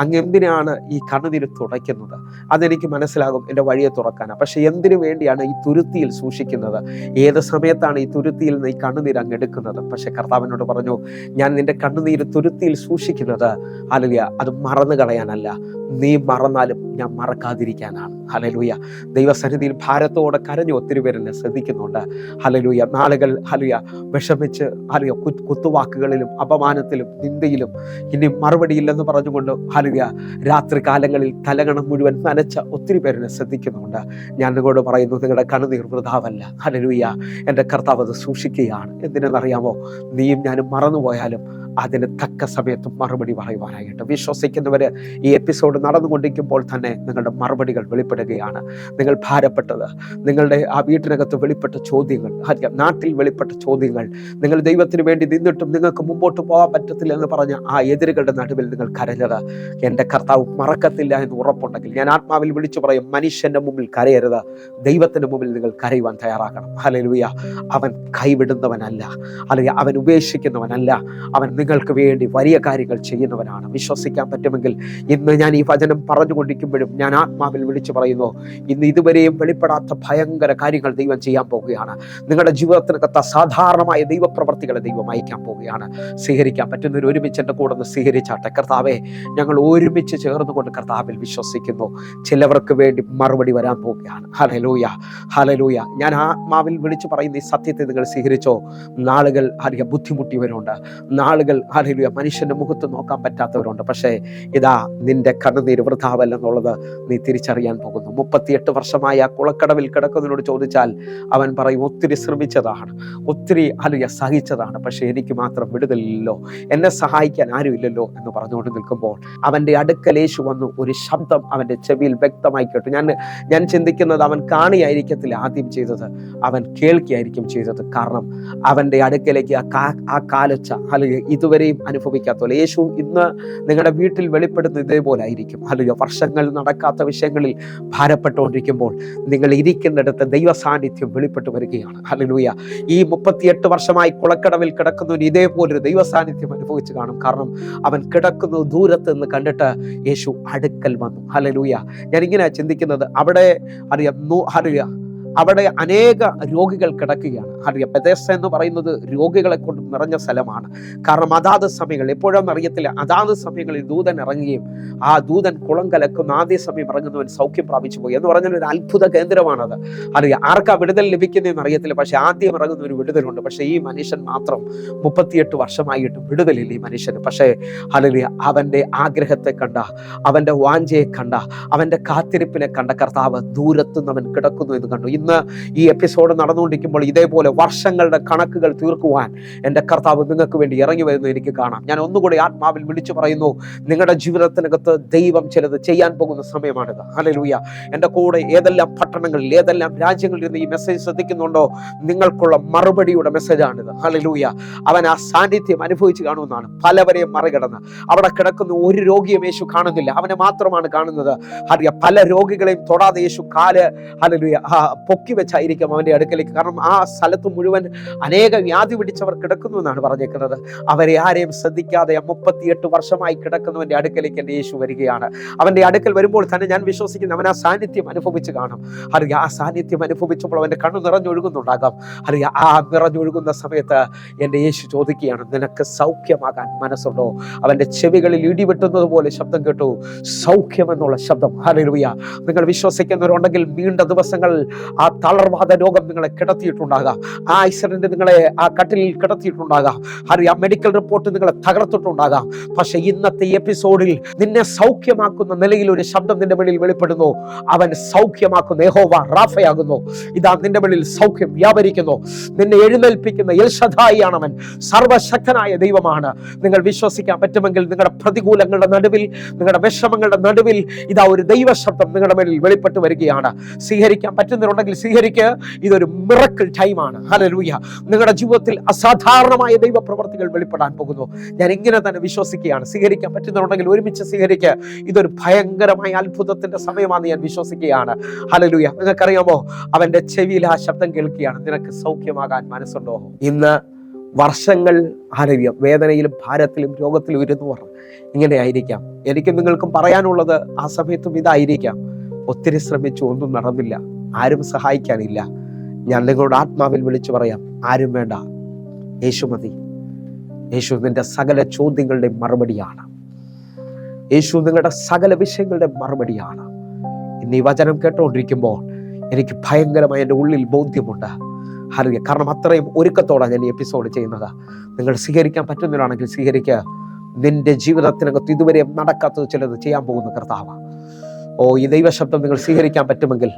അങ്ങ് എന്തിനാണ് ഈ കണ്ണുനീര് തുടയ്ക്കുന്നത്? അതെനിക്ക് മനസ്സിലാകും, എൻ്റെ വഴിയെ തുറക്കാനാണ്. പക്ഷെ എന്തിനു വേണ്ടിയാണ് ഈ തുരുത്തിയിൽ സൂക്ഷിക്കുന്നത്? ഏത് സമയത്താണ് ഈ തുരുത്തിയിൽ നിന്ന് ഈ കണ്ണുനീര് അങ്ങ് എടുക്കുന്നത്? പക്ഷെ കർത്താവിനോട് പറഞ്ഞു, ഞാൻ നിന്റെ കണ്ണുനീര് തുരുത്തിയിൽ സൂക്ഷിക്കുന്നത് ഹല്ലേലൂയ അത് മറന്നു കളയാനല്ല, നീ മറന്നാലും ഞാൻ മറക്കാതിരിക്കാനാണ്. ഹല്ലേലൂയ. ദൈവസന്നിധിയിൽ ഭാരത്തോടെ കരഞ്ഞു ഒത്തിരി പേരെന്നെ ശ്രദ്ധിക്കുന്നുണ്ട്. ഹല്ലേലൂയ. നാളുകൾ ഹല്ലേലൂയ വിഷമിച്ച് ഹല്ലേലൂയ കുത്തുവാക്കുകളിലും അപമാനത്തിലും നിന്ദയിലും ഇനി മറുപടിയില്ലെന്ന് പറഞ്ഞുകൊണ്ട് ഹല്ലേലൂയ രാത്രി കാലങ്ങളിൽ തലകണം മുഴുവൻ നനച്ച ഒത്തിരി പേരെന്നെ ശ്രദ്ധിക്കുന്നുണ്ട്. ഞാൻ നിങ്ങളോട് പറയുന്നു, നിങ്ങളുടെ കണ്ണുനീർ വൃഥാവല്ല. ഹല്ലേലൂയ. എൻ്റെ കർത്താവ് അത് സൂക്ഷിക്കുകയാണ്. എന്തിനെന്നറിയാമോ? നീയും ഞാനും മറന്നുപോയാലും അതിന് തക്ക സമയത്ത് മറുപടി പറയുവാനായിട്ട് വിശ്വസിക്കുന്നവർ ഈ എപ്പിസോഡ് നടന്നുകൊണ്ടിരിക്കുമ്പോൾ തന്നെ നിങ്ങളുടെ മറുപടികൾ വെളിപ്പെടുകയാണ്. നിങ്ങൾ ഭാരപ്പെട്ടത്, നിങ്ങളുടെ ആ വീട്ടിനകത്ത് വെളിപ്പെട്ട ചോദ്യങ്ങൾ, നാട്ടിൽ വെളിപ്പെട്ട ചോദ്യങ്ങൾ, നിങ്ങൾ ദൈവത്തിന് വേണ്ടി നിന്നിട്ടും നിങ്ങൾക്ക് മുമ്പോട്ട് പോകാൻ പറ്റത്തില്ല എന്ന് പറഞ്ഞ ആ എതിരുകളുടെ നടുവിൽ നിങ്ങൾ കരഞ്ഞത് എൻ്റെ കർത്താവ് മറക്കത്തില്ല എന്ന് ഉറപ്പുണ്ടെങ്കിൽ ഞാൻ ആത്മാവിൽ വിളിച്ചു പറയും, മനുഷ്യൻ്റെ മുമ്പിൽ കരയരുത്, ദൈവത്തിൻ്റെ മുമ്പിൽ നിങ്ങൾ കരയുവാൻ തയ്യാറാകണം. ഹല്ലേലൂയ. അവൻ കൈവിടുന്നവനല്ല, അല്ലെങ്കിൽ അവൻ ഉപേക്ഷിക്കുന്നവനല്ല, അവൻ നിങ്ങൾക്ക് വേണ്ടി വലിയ കാര്യങ്ങൾ ചെയ്യുന്നവനാണ്. വിശ്വസിക്കാൻ പറ്റുമെങ്കിൽ ഇന്ന് ഞാൻ ഈ വചനം പറഞ്ഞുകൊണ്ടിരിക്കുമ്പോഴും ഞാൻ ആത്മാവിൽ വിളിച്ചു പറയുന്നു, ഇന്ന് ഇതുവരെയും വെളിപ്പെടാത്ത ഭയങ്കര കാര്യങ്ങൾ ദൈവം ചെയ്യാൻ പോവുകയാണ്. നിങ്ങളുടെ ജീവിതത്തിനകത്ത് അസാധാരണമായ ദൈവപ്രവർത്തികളെ ദൈവം അയക്കാൻ പോവുകയാണ്. സ്വീകരിക്കാൻ പറ്റുന്നവർ ഒരുമിച്ച് എൻ്റെ കൂടെ ഒന്ന് സ്വീകരിച്ചാട്ടെ. കർത്താവെ, ഞങ്ങൾ ഒരുമിച്ച് ചേർന്നുകൊണ്ട് കർത്താവിൽ വിശ്വസിക്കുന്നു. ചിലവർക്ക് വേണ്ടി മറുപടി വരാൻ പോവുകയാണ്. ഹല്ലേലൂയ. ഹല്ലേലൂയ. ഞാൻ ആത്മാവിൽ വിളിച്ചു പറയുന്ന ഈ സത്യത്തെ നിങ്ങൾ സ്വീകരിച്ചോ? നാളുകൾ ബുദ്ധിമുട്ടിയവരുണ്ട്, നാളുകൾ ഹല്ലേലൂയ മനുഷ്യന്റെ മുഖത്ത് നോക്കാൻ പറ്റാത്തവരുണ്ട്. പക്ഷേ ഇതാ നിന്റെ കണ്ണുനീര് വൃഥാവല്ലെന്നുള്ളത് നീ തിരിച്ചറിയാൻ പോകുന്നു. 38 വർഷമായി ആ കുളക്കടവിൽ കിടക്കുന്നതിനോട് ചോദിച്ചാൽ അവൻ പറയും, ഒത്തിരി ശ്രമിച്ചതാണ്, ഒത്തിരി ഹല്ലേലൂയ സഹിച്ചതാണ്, പക്ഷേ എനിക്ക് മാത്രം വിടുതലില്ലല്ലോ, എന്നെ സഹായിക്കാൻ ആരുമില്ലല്ലോ എന്ന് പറഞ്ഞുകൊണ്ട് നിൽക്കുമ്പോൾ അവൻ്റെ അടുക്കൽ യേശു വന്നു. ഒരു ശബ്ദം അവൻ്റെ ചെവിയിൽ വ്യക്തമായി കേട്ടു. ഞാൻ ചിന്തിക്കുന്നത് അവൻ കാണിയായിരിക്കത്തില്ല ആദ്യം ചെയ്തത്, അവൻ കേൾക്കുകയായിരിക്കും ചെയ്തത്. കാരണം അവൻ്റെ അടുക്കലേക്ക് ആ കാലച്ച അല്ലെങ്കിൽ ഇതുവരെയും അനുഭവിക്കാത്തപോലെ യേശു ഇന്ന് നിങ്ങളുടെ വീട്ടിൽ വെളിപ്പെടുന്ന ഇതേപോലെ ആയിരിക്കും. ഹല്ലേലൂയ. വർഷങ്ങൾ നടക്കാത്ത വിഷയങ്ങളിൽ ഭാരപ്പെട്ടുകൊണ്ടിരിക്കുമ്പോൾ നിങ്ങൾ ഇരിക്കുന്നിടത്ത് ദൈവ സാന്നിധ്യം വെളിപ്പെട്ടു വരികയാണ്. ഹല്ലേലൂയ. ഈ 38 വർഷമായി കുളക്കടവിൽ കിടക്കുന്നവന് ഇതേപോലൊരു ദൈവ സാന്നിധ്യം അനുഭവിച്ചു കാണും. കാരണം അവൻ കിടക്കുന്നു ദൂരത്ത് നിന്ന് കണ്ടിട്ട് യേശു അടുക്കൽ വന്നു. ഹല്ലേലൂയ. ഞാനിങ്ങനെ ചിന്തിക്കുന്നത്, അവിടെ ഹല്ലേലൂയ അവിടെ അനേക രോഗികൾ കിടക്കുകയാണ്. അറിയാം, ബെഥെസ്ദ എന്ന് പറയുന്നത് രോഗികളെ കൊണ്ട് നിറഞ്ഞ സ്ഥലമാണ്. കാരണം അതാത് സമയങ്ങളിൽ, എപ്പോഴാണെന്ന് അറിയത്തില്ല, അതാത് സമയങ്ങളിൽ ദൂതൻ ഇറങ്ങുകയും ആ ദൂതൻ കുളം കലക്കുന്ന ആദ്യ സമയം ഇറങ്ങുന്നവൻ സൗഖ്യം പ്രാപിച്ചു പോയി എന്ന് പറഞ്ഞാൽ ഒരു അത്ഭുത കേന്ദ്രമാണത്. അറിയാം, ആർക്കാ വിടുതൽ ലഭിക്കുന്നതെന്ന് അറിയത്തില്ല, പക്ഷെ ആദ്യം ഇറങ്ങുന്ന ഒരു വിടുതലുണ്ട്. പക്ഷെ ഈ മനുഷ്യൻ മാത്രം 38 വർഷമായിട്ടും വിടുതലില്ല ഈ മനുഷ്യന്. പക്ഷേ ഹല്ലേലൂയ, അവന്റെ ആഗ്രഹത്തെ കണ്ട, അവന്റെ വാഞ്ചയെ കണ്ട, അവന്റെ കാത്തിരിപ്പിനെ കണ്ട കർത്താവ് ദൂരത്തുനിന്ന് അവൻ കിടക്കുന്നു എന്ന് കണ്ടു. ഇന്ന് ഈ എപ്പിസോഡ് നടന്നുകൊണ്ടിരിക്കുമ്പോൾ ഇതേപോലെ വർഷങ്ങളുടെ കണക്കുകൾ തീർക്കുവാൻ എൻ്റെ കർത്താവ് നിങ്ങൾക്ക് വേണ്ടി ഇറങ്ങി വരുന്നത് എനിക്ക് കാണാം. ഞാൻ ഒന്നുകൂടി ആത്മാവിൽ വിളിച്ചു പറയുന്നു, നിങ്ങളുടെ ജീവിതത്തിനകത്ത് ദൈവം ചിലത് ചെയ്യാൻ പോകുന്ന സമയമാണിത്. ഹല്ലേലൂയ. എൻ്റെ കൂടെ ഏതെല്ലാം പട്ടണങ്ങളിൽ, ഏതെല്ലാം രാജ്യങ്ങളിൽ നിന്ന് ഈ മെസ്സേജ് ശ്രദ്ധിക്കുന്നുണ്ടോ, നിങ്ങൾക്കുള്ള മറുപടിയുടെ മെസ്സേജാണിത്. ഹല്ലേലൂയ. അവൻ ആ സാന്നിധ്യം അനുഭവിച്ച് കാണുമെന്നാണ്. പലവരെയും മറികടന്ന് അവിടെ കിടക്കുന്ന ഒരു രോഗിയും യേശു കാണുന്നില്ല, അവനെ മാത്രമാണ് കാണുന്നത്. അറിയാം, പല രോഗികളെയും തൊടാതെ യേശു കാല് ഹല്ലേലൂയ പൊക്കി വെച്ചായിരിക്കും അവന്റെ അടുക്കലേക്ക്. കാരണം ആ സ്ഥലത്ത് മുഴുവൻ അനേക വ്യാധി പിടിച്ചവർ കിടക്കുന്നു എന്നാണ് പറഞ്ഞേക്കുന്നത്. അവരെ ആരെയും ശ്രദ്ധിക്കാതെ 38 വർഷമായി കിടക്കുന്നവന്റെ അടുക്കലേക്ക് എൻ്റെ യേശു വരികയാണ്. അവന്റെ അടുക്കൽ വരുമ്പോൾ തന്നെ ഞാൻ വിശ്വസിക്കുന്നു അവൻ ആ സാന്നിധ്യം അനുഭവിച്ച് കാണും. അറിയാം, ആ സാന്നിധ്യം അനുഭവിച്ചപ്പോൾ അവന്റെ കണ്ണു നിറഞ്ഞൊഴുകുന്നുണ്ടാകാം. അറിയാം, ആ നിറഞ്ഞൊഴുകുന്ന സമയത്ത് എൻ്റെ യേശു ചോദിക്കുകയാണ്, നിനക്ക് സൗഖ്യമാകാൻ മനസ്സുണ്ടോ? അവന്റെ ചെവികളിൽ ഇടിവെട്ടുന്നത് പോലെ ശബ്ദം കേട്ടു, സൗഖ്യം എന്നുള്ള ശബ്ദം. ഹല്ലേലൂയ. നിങ്ങൾ വിശ്വസിക്കുന്നവരുണ്ടെങ്കിൽ നീണ്ട ദിവസങ്ങൾ ആ തളർവാദ രോഗം നിങ്ങളെ കിടത്തിയിട്ടുണ്ടാകാം, ആ ആക്സിഡന്റ് നിങ്ങളെ ആ കട്ടിലിൽ കിടത്തിയിട്ടുണ്ടാകാം, അറിയാം, മെഡിക്കൽ റിപ്പോർട്ട് നിങ്ങളെ തകർത്തിട്ടുണ്ടാകാം. പക്ഷെ ഇന്നത്തെ എപ്പിസോഡിൽ നിന്നെ സൗഖ്യമാക്കുന്ന നിലയിൽ ഒരു ശബ്ദം നിന്റെ വെളിയിൽ വെളിപ്പെടുന്നു. അവൻ സൗഖ്യമാക്കുന്ന യഹോവ റാഫയാകുന്നു. ഇതാ നിന്റെ വെളിയിൽ സൗഖ്യം വ്യാപരിക്കുന്നു. നിന്നെ എഴുന്നേൽപ്പിക്കുന്ന എൽ ശദ്ദായി ആണ് അവൻ. സർവശക്തനായ ദൈവമാണ്. നിങ്ങൾ വിശ്വസിക്കാൻ പറ്റുമെങ്കിൽ നിങ്ങളുടെ പ്രതികൂലങ്ങളുടെ നടുവിൽ, നിങ്ങളുടെ വിഷമങ്ങളുടെ നടുവിൽ ഇതാ ഒരു ദൈവ ശബ്ദം നിങ്ങളുടെ മേലിൽ വെളിപ്പെട്ട് വരികയാണ്. സ്വീകരിക്കാൻ പറ്റുന്നവരുണ്ടെങ്കിൽ സ്വീകരിക്കുക. ഇതൊരു മിറക്കിൾ ടൈമാണ്. ഹല്ലേലൂയ. നിങ്ങളുടെ ജീവിതത്തിൽ അസാധാരണമായ ദൈവ പ്രവർത്തികൾ വെളിപ്പെടാൻ പോകുന്നു. ഞാൻ ഇങ്ങനെ തന്നെ വിശ്വസിക്കുകയാണ്. സ്വീകരിക്കാൻ പറ്റുന്നവരുണ്ടെങ്കിൽ ഒരുമിച്ച് സ്വീകരിക്കുക. ഇതൊരു ഭയങ്കരമായ അത്ഭുതത്തിന്റെ സമയമാണെന്ന് ഞാൻ വിശ്വസിക്കുകയാണ്. ഹല്ലേലൂയ. നിങ്ങൾക്കറിയാമോ, അവന്റെ ചെവിയിൽ ആ ശബ്ദം കേൾക്കുകയാണ്, നിനക്ക് സൗഖ്യമാകാൻ മനസ്സുണ്ടോ? ഇന്ന് വർഷങ്ങൾ ഹല്ലേലൂയ വേദനയിലും ഭാരത്തിലും രോഗത്തിലും ഇരുന്നവർ ഇങ്ങനെ ആയിരിക്കാം. എനിക്കും നിങ്ങൾക്കും പറയാനുള്ളത് ആ സമയത്തും ഇതായിരിക്കാം. ഒത്തിരി ശ്രമിച്ചു, ഒന്നും നടന്നില്ല, ആരും സഹായിക്കാനില്ല. ഞാൻ നിങ്ങളോട് ആത്മാവിൽ വിളിച്ചു പറയാം, ആരും വേണ്ട, യേശു മതി. യേശു നിന്റെ സകല ചോദ്യങ്ങളുടെ മറുപടിയാണ്. യേശു നിങ്ങളുടെ സകല വിഷയങ്ങളുടെ മറുപടിയാണ്. ഇന്ന് ഈ വചനം കേട്ടുകൊണ്ടിരിക്കുമ്പോൾ എനിക്ക് ഭയങ്കരമായ എൻ്റെ ഉള്ളിൽ ബോധ്യമുണ്ട്. ഹല്ലേലൂയ. കാരണം അത്രയും ഒരുക്കത്തോടെ ഞാൻ ഈ എപ്പിസോഡ് ചെയ്യുന്നത്. നിങ്ങൾ സ്വീകരിക്കാൻ പറ്റുന്നവരാണെങ്കിൽ സ്വീകരിക്കുക. നിന്റെ ജീവിതത്തിനകത്ത് ഇതുവരെ നടക്കാത്തത് ചിലത് ചെയ്യാൻ പോകുന്ന കർത്താവ്. ഈ ദൈവശബ്ദം നിങ്ങൾ സ്വീകരിക്കാൻ പറ്റുമെങ്കിൽ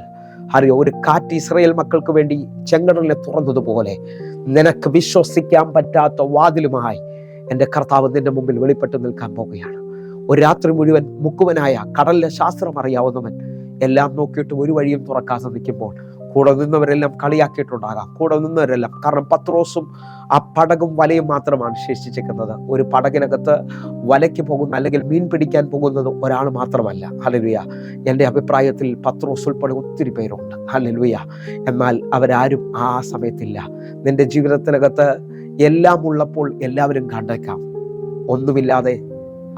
അറിയോ, ഒരു കാറ്റ് ഇസ്രായേൽ മക്കൾക്ക് വേണ്ടി ചെങ്കടലിനെ തുറന്നതുപോലെ നിനക്ക് വിശ്വസിക്കാൻ പറ്റാത്ത വാതിലുമായി എൻ്റെ കർത്താവ് നിന്റെ മുമ്പിൽ വെളിപ്പെട്ട് നിൽക്കാൻ പോകുകയാണ്. ഒരു രാത്രി മുഴുവൻ മുക്കുവനായ കടലിലെ ശാസ്ത്രം അറിയാവുന്നവൻ എല്ലാം നോക്കിയിട്ട് ഒരു വഴിയും തുറക്കാതെ നിൽക്കുമ്പോൾ കൂടെ നിന്നവരെല്ലാം കളിയാക്കിയിട്ടുണ്ടാകാം. കൂടെ നിന്നവരെല്ലാം, കാരണം പത്രോസും ആ പടകും വലയും മാത്രമാണ് ശേഷിച്ചിരിക്കുന്നത്. ഒരു പടകിനകത്ത് വലയ്ക്ക് പോകുന്ന അല്ലെങ്കിൽ മീൻ പിടിക്കാൻ പോകുന്നത് ഒരാൾ മാത്രമല്ല. ഹല്ലേലൂയ. എൻ്റെ അഭിപ്രായത്തിൽ പത്രോസ് ഉൾപ്പെടെ ഒത്തിരി പേരുണ്ട്. ഹല്ലേലൂയ. എന്നാൽ അവരാരും ആ സമയത്തില്ല. നിന്റെ ജീവിതത്തിനകത്ത് എല്ലാം ഉള്ളപ്പോൾ എല്ലാവരും കണ്ടേക്കാം. ഒന്നുമില്ലാതെ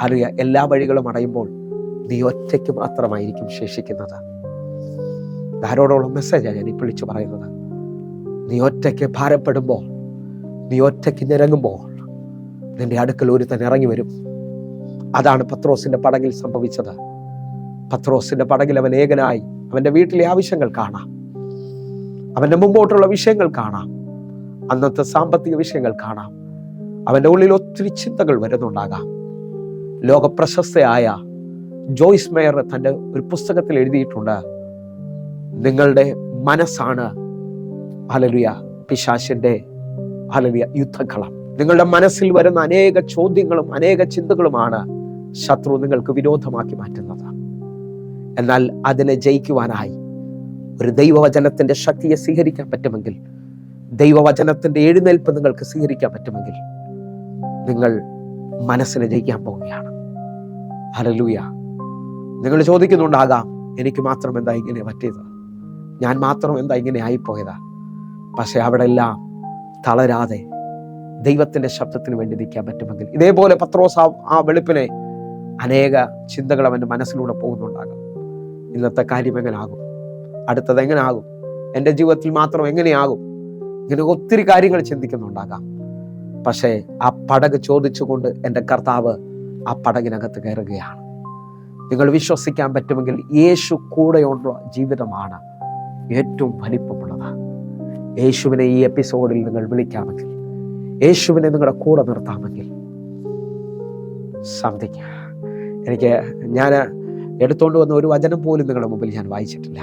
അറിയ എല്ലാ വഴികളും അടയുമ്പോൾ നീ ഒറ്റയ്ക്ക് മാത്രമായിരിക്കും ശേഷിക്കുന്നത്. ധാരോടുള്ള മെസ്സേജാണ് ഞാൻ ഈ വിളിച്ചു പറയുന്നത്. നീ ഒറ്റയ്ക്ക് ഭാരപ്പെടുമ്പോൾ, നീ ഒറ്റയ്ക്ക് ഞെരങ്ങുമ്പോൾ നിന്റെ അടുക്കൽ ഒരുത്തൻ ഇറങ്ങി വരും. അതാണ് പത്രോസിന്റെ പടകിൽ സംഭവിച്ചത്. പത്രോസിന്റെ പടകിൽ അവൻ ഏകനായി. അവന്റെ വീട്ടിലെ ആവശ്യങ്ങൾ കാണാം, അവന്റെ മുമ്പോട്ടുള്ള വിഷയങ്ങൾ കാണാം, അന്നത്തെ സാമ്പത്തിക വിഷയങ്ങൾ കാണാം. അവന്റെ ഉള്ളിൽ ഒത്തിരി ചിന്തകൾ വരുന്നുണ്ടാകാം. ലോകപ്രശസ്തയായ ജോയ്സ് മേയർ തൻ്റെ ഒരു പുസ്തകത്തിൽ എഴുതിയിട്ടുണ്ട്, നിങ്ങളുടെ മനസ്സാണ് ഹല്ലേലൂയ പിശാചിന്റെ ഹല്ലേലൂയ യുദ്ധക്കളം. നിങ്ങളുടെ മനസ്സിൽ വരുന്ന അനേക ചോദ്യങ്ങളും അനേക ചിന്തകളുമാണ് ശത്രു നിങ്ങൾക്ക് വിരോധമാക്കി മാറ്റുന്നത്. എന്നാൽ അതിനെ ജയിക്കുവാനായി ഒരു ദൈവവചനത്തിന്റെ ശക്തിയെ സ്വീകരിക്കാൻ പറ്റുമെങ്കിൽ, ദൈവവചനത്തിന്റെ എഴുന്നേൽപ്പ് നിങ്ങൾക്ക് സ്വീകരിക്കാൻ പറ്റുമെങ്കിൽ, നിങ്ങൾ മനസ്സിനെ ജയിക്കാൻ പോവുകയാണ്. ഹല്ലേലൂയ. നിങ്ങൾ ചോദിക്കുന്നുണ്ടാകാം, എനിക്ക് മാത്രം എന്താ ഇങ്ങനെ പറ്റിയത്, ഞാൻ മാത്രം എന്താ ഇങ്ങനെ ആയിപ്പോയതാ? പക്ഷെ അവിടെ എല്ലാം തളരാതെ ദൈവത്തിന്റെ ശബ്ദത്തിന് വേണ്ടി നിൽക്കാൻ പറ്റുമെങ്കിൽ, ഇതേപോലെ പത്രോസ് ആ വെളുപ്പിനെ അനേക ചിന്തകൾ അവൻ്റെ മനസ്സിലൂടെ പോകുന്നുണ്ടാകും. ഇന്നത്തെ കാര്യം എങ്ങനെയാകും, അടുത്തത് എങ്ങനെയാകും, എൻ്റെ ജീവിതത്തിൽ മാത്രം എങ്ങനെയാകും, ഇങ്ങനെ ഒത്തിരി കാര്യങ്ങൾ ചിന്തിക്കുന്നുണ്ടാകാം. പക്ഷേ ആ പടക് ചോദിച്ചുകൊണ്ട് എൻ്റെ കർത്താവ് ആ പടകിനകത്ത് കയറുകയാണ്. നിങ്ങൾ വിശ്വസിക്കാൻ പറ്റുമെങ്കിൽ യേശു കൂടെയുള്ള ജീവിതമാണ് ഏറ്റവും വലിപ്പമുള്ളത്. യേശുവിനെ ഈ എപ്പിസോഡിൽ നിങ്ങൾ വിളിക്കാമെങ്കിൽ, യേശുവിനെ നിങ്ങളുടെ കൂടെ നിർത്താമെങ്കിൽ സംതിങ്. ഞാൻ എടുത്തുകൊണ്ട് വന്ന ഒരു വചനം പോലും നിങ്ങളുടെ മുമ്പിൽ ഞാൻ വായിച്ചിട്ടില്ല.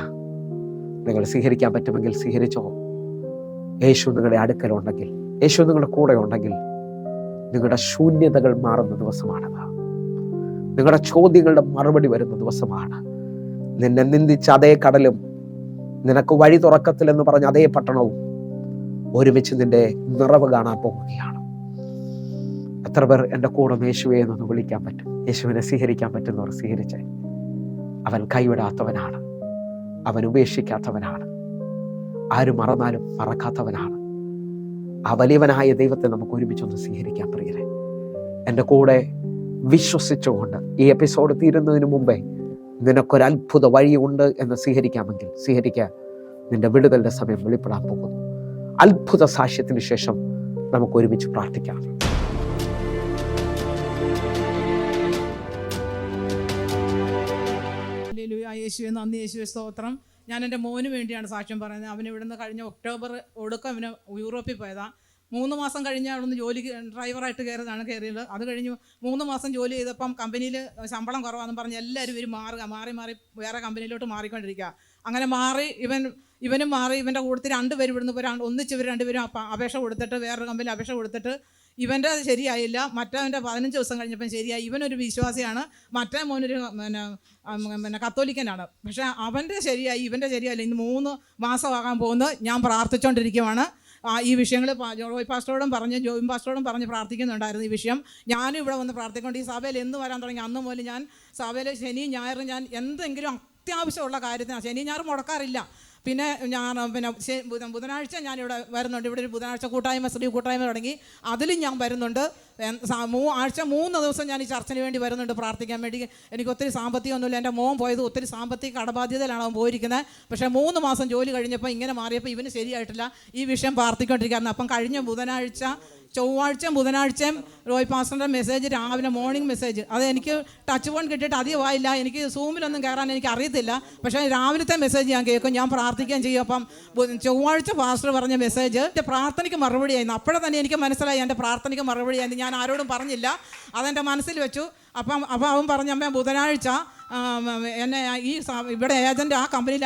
നിങ്ങൾ സ്വീകരിക്കാൻ പറ്റുമെങ്കിൽ സ്വീകരിച്ചോ. യേശു നിങ്ങളുടെ അടുക്കലുണ്ടെങ്കിൽ, യേശു നിങ്ങളുടെ കൂടെ ഉണ്ടെങ്കിൽ നിങ്ങളുടെ ശൂന്യതകൾ മാറുന്ന ദിവസമാണത്. നിങ്ങളുടെ ചോദ്യങ്ങളുടെ മറുപടി വരുന്ന ദിവസമാണ്. നിന്നെ നിന്ദിച്ച അതേ കടലും നിനക്ക് വഴി തുറക്കത്തില്ലെന്ന് പറഞ്ഞ അതേ പട്ടണവും ഒരുമിച്ച് നിന്റെ നിറവ് കാണാൻ പോവുകയാണ്. എത്ര പേർ എൻ്റെ കൂടെ യേശുവെ എന്നൊന്ന് വിളിക്കാൻ പറ്റും? യേശുവിനെ സ്വീകരിക്കാൻ പറ്റുന്നവർ സ്വീകരിച്ചേ. അവൻ കൈവിടാത്തവനാണ്, അവൻ ഉപേക്ഷിക്കാത്തവനാണ്, ആര് മറന്നാലും മറക്കാത്തവനാണ്. ആ വലിയവനായ ദൈവത്തെ നമുക്ക് ഒരുമിച്ചൊന്ന് സ്വീകരിക്കാൻ പ്രിയരെ. എൻ്റെ കൂടെ വിശ്വസിച്ചുകൊണ്ട് ഈ എപ്പിസോഡ് തീരുന്നതിന് മുമ്പേ നിനക്കൊരത്ഭുത വഴിയുണ്ട് എന്ന് സ്വീകരിക്കാമെങ്കിൽ സ്വീകരിക്കുക. നിന്റെ വിടുതലിൻ്റെ സമയം വെളിപ്പെടാൻ പോകുന്നു. അത്ഭുത സാക്ഷ്യത്തിന് ശേഷം നമുക്ക് ഒരുമിച്ച് പ്രാർത്ഥിക്കാം. യേശുവെ നന്ദി, യേശുവെ സ്തോത്രം. ഞാൻ എൻ്റെ മോന് വേണ്ടിയാണ് സാക്ഷ്യം പറയുന്നത്. അവൻ ഇവിടുന്ന് കഴിഞ്ഞ ഒക്ടോബർ ഒടുക്കം അവന് യൂറോപ്പിൽ പോയതാണ്. 3 മാസം കഴിഞ്ഞ് അവിടുന്ന് ജോലി ഡ്രൈവറായിട്ട് കയറിയത്. അത് കഴിഞ്ഞ് 3 മാസം ജോലി ചെയ്തപ്പം കമ്പനിയിൽ ശമ്പളം കുറവാണെന്ന് പറഞ്ഞ് എല്ലാവരും ഇവർ മാറി വേറെ കമ്പനിയിലോട്ട് മാറിക്കൊണ്ടിരിക്കുക. അങ്ങനെ മാറി ഇവനും മാറി. ഇവൻ്റെ കൂട്ടത്തിൽ 2 പേര് ഇവിടുന്ന് ഒന്നിച്ച് ഇവർ 2 പേരും അപേക്ഷ കൊടുത്തിട്ട് വേറൊരു കമ്പനിയിൽ അപേക്ഷ കൊടുത്തിട്ട് ഇവൻ്റെ ശരിയായില്ല. മറ്റവൻ്റെ 15 ദിവസം കഴിഞ്ഞപ്പം ശരിയായി. ഇവനൊരു വിശ്വാസിയാണ്, മറ്റേ മോനൊരു കത്തോലിക്കനാണ്. പക്ഷേ അവൻ്റെ ശരിയായി, ഇവൻ്റെ ശരിയായില്ല. ഇന്ന് 3 മാസമാകാൻ പോകുന്നത്. ഞാൻ പ്രാർത്ഥിച്ചുകൊണ്ടിരിക്കുവാണ്. ഈ വിഷയങ്ങൾ ജോയ് പാസ്റ്ററോടും ജോയും പാസ്റ്ററോടും പറഞ്ഞ് പ്രാർത്ഥിക്കുന്നുണ്ടായിരുന്നു ഈ വിഷയം. ഞാനും ഇവിടെ വന്ന് പ്രാർത്ഥിക്കൊണ്ട് ഈ സഭയിൽ എന്ന് വരാൻ തുടങ്ങി അന്ന് മുതൽ ഞാൻ സഭയിൽ ശനിയും ഞായറും ഞാൻ എന്തെങ്കിലും അത്യാവശ്യമുള്ള കാര്യത്തിനാണ്. ശനി ഞായർ മുടക്കാറില്ല. പിന്നെ ബുധനാഴ്ച ഞാനിവിടെ വരുന്നുണ്ട്. ഇവിടെ ഒരു ബുധനാഴ്ച സ്ത്രീ കൂട്ടായ്മ തുടങ്ങി. അതിലും ഞാൻ വരുന്നുണ്ട്. ആഴ്ച 3 ദിവസം ഞാൻ ഈ ചർച്ചിന് വേണ്ടി വരുന്നുണ്ട് പ്രാർത്ഥിക്കാൻ വേണ്ടി. എനിക്ക് ഒത്തിരി സാമ്പത്തികമൊന്നുമില്ല. എൻ്റെ മോൻ പോയത് ഒത്തിരി സാമ്പത്തിക കടബാധ്യതയിലാണ് അവൻ പോയിരിക്കുന്നത്. പക്ഷേ 3 മാസം ജോലി കഴിഞ്ഞപ്പോൾ ഇങ്ങനെ മാറിയപ്പോൾ ഇവന് ശരിയായിട്ടില്ല. ഈ വിഷയം പ്രാർത്ഥിക്കൊണ്ടിരിക്കുകയായിരുന്നു. അപ്പം കഴിഞ്ഞ ബുധനാഴ്ചയും റോയ് പാസ്റ്ററിൻ്റെ മെസ്സേജ് രാവിലെ മോർണിംഗ് മെസ്സേജ്, അത് എനിക്ക് ടച്ച് ഫോൺ കിട്ടിയിട്ട് അധികമായില്ല. എനിക്ക് സൂമിലൊന്നും കയറാൻ എനിക്ക് അറിയത്തില്ല. പക്ഷേ രാവിലത്തെ മെസ്സേജ് ഞാൻ കേൾക്കും, ഞാൻ പ്രാർത്ഥിക്കുകയും ചെയ്യും. അപ്പം ചൊവ്വാഴ്ച പാസ്റ്റർ പറഞ്ഞ മെസ്സേജ് എൻ്റെ പ്രാർത്ഥനയ്ക്ക് മറുപടിയായിരുന്നു. അപ്പോഴേ തന്നെ എനിക്ക് മനസ്സിലായി എൻ്റെ പ്രാർത്ഥനയ്ക്ക് മറുപടിയായിരുന്നു. ഞാൻ ആരോടും പറഞ്ഞില്ല, അതെൻ്റെ മനസ്സിൽ വെച്ചു. അപ്പം അവൻ പറഞ്ഞ അമ്മ ബുധനാഴ്ച എന്നെ ഇവിടെ ഏജൻറ്റ്, ആ കമ്പനിയിൽ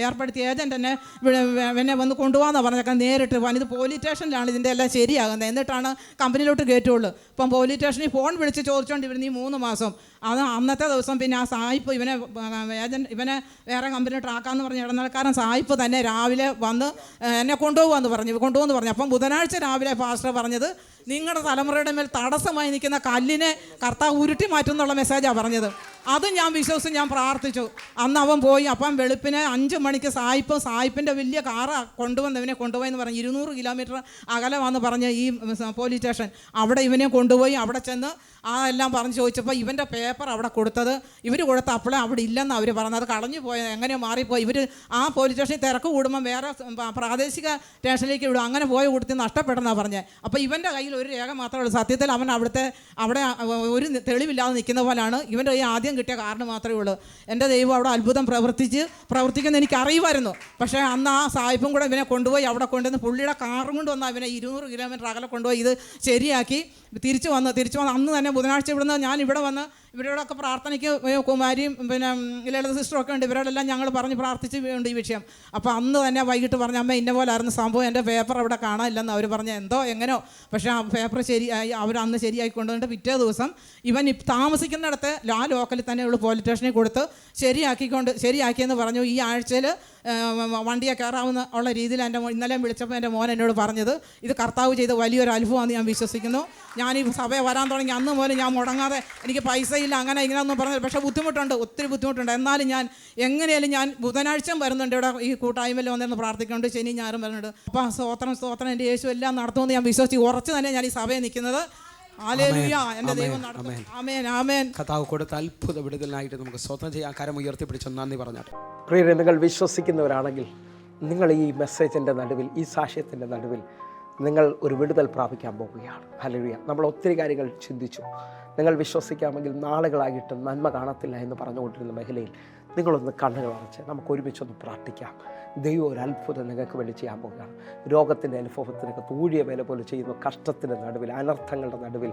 ഏർപ്പെടുത്തിയ ഏജൻറ്റ് എന്നെ വന്ന് കൊണ്ടുപോകാമെന്നാണ് പറഞ്ഞേക്കാൻ. നേരിട്ട് ഇത് പോലീസ് സ്റ്റേഷനിലാണ് ഇതിൻ്റെ എല്ലാം ശരിയാകുന്നത്, എന്നിട്ടാണ് കമ്പനിയിലോട്ട് കയറ്റുള്ളൂ. ഇപ്പം പോലീസ് സ്റ്റേഷനിൽ ഫോൺ വിളിച്ച് ചോദിച്ചുകൊണ്ടിരുന്നു ഈ 3 മാസം. അത് അന്നത്തെ ദിവസം പിന്നെ ആ സായിപ്പ് ഇവനെ വേറെ കമ്പനിയിലോട്ട് ആക്കാമെന്ന് പറഞ്ഞ ഇടനിലക്കാരൻ സായിപ്പ് തന്നെ രാവിലെ വന്ന് എന്നെ കൊണ്ടുപോകുമെന്ന് പറഞ്ഞു. അപ്പം ബുധനാഴ്ച രാവിലെ പാസ്റ്റർ പറഞ്ഞത്, നിങ്ങളുടെ തലമുറയുടെ മേൽ തടസ്സമായി നിൽക്കുന്ന കല്ലിനെ കർത്താവ് ഉരുട്ടി മാറ്റും എന്നുള്ള മെസ്സേജാണ് പറഞ്ഞത്. അതും ഞാൻ വിശ്വസിച്ച് ഞാൻ പ്രാർത്ഥിച്ചു. അന്ന് അവൻ പോയി. അപ്പം വെളുപ്പിനെ 5 മണിക്ക് സായിപ്പിൻ്റെ വലിയ കാറ് ഇവനെ കൊണ്ടുപോയെന്ന് പറഞ്ഞ് 200 കിലോമീറ്റർ അകലെ വന്ന് പറഞ്ഞ് ഈ പോലീസ് സ്റ്റേഷൻ അവിടെ ഇവനെ കൊണ്ടുപോയി. അവിടെ ചെന്ന് എല്ലാം പറഞ്ഞ് ചോദിച്ചപ്പോൾ ഇവൻ്റെ പേപ്പർ അവിടെ കൊടുത്തത് ഇവർ കൊടുത്ത അപ്പോഴേ അവിടെ ഇല്ലെന്ന് അവർ പറഞ്ഞത്. അത് കളഞ്ഞു പോയത്, എങ്ങനെയോ മാറിപ്പോയി. ഇവർ ആ പോലീസ് സ്റ്റേഷനിൽ തിരക്ക് കൂടുമ്പം വേറെ പ്രാദേശിക സ്റ്റേഷനിലേക്ക് വിടും. അങ്ങനെ പോയ കൊടുത്ത് നഷ്ടപ്പെടുന്നതാണ് പറഞ്ഞത്. അപ്പോൾ ഇവൻ്റെ കയ്യിൽ ഒരു രേഖ മാത്രമേ ഉള്ളൂ. സത്യത്തിൽ അവൻ അവിടെ ഒരു തെളിവില്ലാതെ നിൽക്കുന്ന പോലാണ്. ഇവൻ്റെ കയ്യിൽ ആദ്യം കിട്ടിയ കാരണം മാത്രമേ ഉള്ളൂ. എൻ്റെ ദൈവം അവിടെ അത്ഭുതം പ്രവർത്തിക്കുന്ന എനിക്ക് അറിയുമായിരുന്നു. പക്ഷേ അന്ന് ആ സായിപ്പും കൂടെ ഇവനെ കൊണ്ടുപോയി അവിടെ കൊണ്ടുവന്ന് പുള്ളിയുടെ കാറും കൊണ്ട് വന്ന് ഇവനെ 200 കിലോമീറ്റർ അകലെ കൊണ്ടുപോയി ഇത് ശരിയാക്കി തിരിച്ചു വന്ന് അന്ന് തന്നെ ബുധനാഴ്ച ഞാൻ ഇവിടെ വന്ന് ഇവരോടൊക്കെ പ്രാർത്ഥനയ്ക്ക് കുമാരിയും പിന്നെ ലളിത സിസ്റ്ററൊക്കെ ഉണ്ട്. ഇവരോടെല്ലാം ഞങ്ങൾ പറഞ്ഞ് പ്രാർത്ഥിച്ചുണ്ട് ഈ വിഷയം. അപ്പോൾ അന്ന് തന്നെ വൈകിട്ട് പറഞ്ഞ അമ്മ ഇന്ന പോലെ ആയിരുന്നു സംഭവം, എൻ്റെ പേപ്പർ അവിടെ കാണാനില്ലെന്ന് അവർ പറഞ്ഞ എങ്ങനെയോ. പക്ഷേ ആ പേപ്പർ ശരിയായി അവർ അന്ന് ശരിയാക്കി കൊണ്ടുവന്നിട്ട് പിറ്റേ ദിവസം ഇവൻ താമസിക്കുന്നിടത്ത് ആ ലോക്കലിൽ തന്നെ ഉള്ള പോലീസ് സ്റ്റേഷനിൽ കൊടുത്ത് ശരിയാക്കിയെന്ന് പറഞ്ഞു. ഈ ആഴ്ചയിൽ വണ്ടിയെ കയറാവുന്ന ഉള്ള രീതിയിൽ ഇന്നലെ വിളിച്ചപ്പോൾ എൻ്റെ മോൻ എന്നോട് പറഞ്ഞത് ഇത് കർത്താവ് ചെയ്ത വലിയൊരു അനുഭവമാണെന്ന് ഞാൻ വിശ്വസിക്കുന്നു. ഞാൻ ഈ സഭയെ വരാൻ തുടങ്ങി അന്ന് മുതൽ ഞാൻ മുടങ്ങാതെ, എനിക്ക് പൈസയില്ല അങ്ങനെ ഇങ്ങനെയൊന്നും പറഞ്ഞത്, പക്ഷേ ഒത്തിരി ബുദ്ധിമുട്ടുണ്ട്. എന്നാലും ഞാൻ എങ്ങനെയാലും ഞാൻ ബുധനാഴ്ചയും വരുന്നുണ്ട് ഇവിടെ ഈ കൂട്ടായ്മയിൽ വന്നിരുന്ന് പ്രാർത്ഥിക്കുന്നുണ്ട്. ശനി ഞായറും വരുന്നുണ്ട്. അപ്പോൾ സ്തോത്രം എൻ്റെ യേശു എല്ലാം നടത്തുമെന്ന് ഞാൻ വിശ്വസിച്ച് ഉറച്ച് തന്നെ ഞാൻ ഈ സഭയിൽ നിൽക്കുന്നത്. എൻ്റെ ദൈവം നടത്തും. ആമേൻ ആമേൻ. കർത്താവ് കൊടുത്ത അത്ഭുത വിടുതലിനായിട്ട് നമുക്ക് സ്തോത്രം ചെയ്യാൻ കരം ഉയർത്തിപ്പിടിച്ച് നന്ദി പറഞ്ഞാട്ടെ. പ്രിയരെ, നിങ്ങൾ വിശ്വസിക്കുന്നവരാണെങ്കിൽ നിങ്ങൾ ഈ മെസ്സേജിൻ്റെ നടുവിൽ, ഈ സാക്ഷ്യത്തിൻ്റെ നടുവിൽ നിങ്ങൾ ഒരു വിടുതൽ പ്രാപിക്കാൻ പോവുകയാണ്. ഹല്ലേലൂയ. നമ്മൾ ഒത്തിരി കാര്യങ്ങൾ ചിന്തിച്ചു. നിങ്ങൾ വിശ്വസിക്കാമെങ്കിൽ നാളുകളായിട്ട് നന്മ കാണത്തില്ല എന്ന് പറഞ്ഞുകൊണ്ടിരുന്ന മേഖലയിൽ നിങ്ങളൊന്ന് കണ്ണുകൾ അടച്ച് നമുക്ക് ഒരുമിച്ചൊന്ന് പ്രാർത്ഥിക്കാം. ദൈവം ഒരു അത്ഭുതം നിങ്ങൾക്ക് വേണ്ടി ചെയ്യാൻ പോകുകയാണ്. രോഗത്തിൻ്റെ അനുഭവത്തിനൊക്കെ തൂഴിയ വില പോലെ ചെയ്യുന്ന കഷ്ടത്തിൻ്റെ നടുവിൽ, അനർത്ഥങ്ങളുടെ നടുവിൽ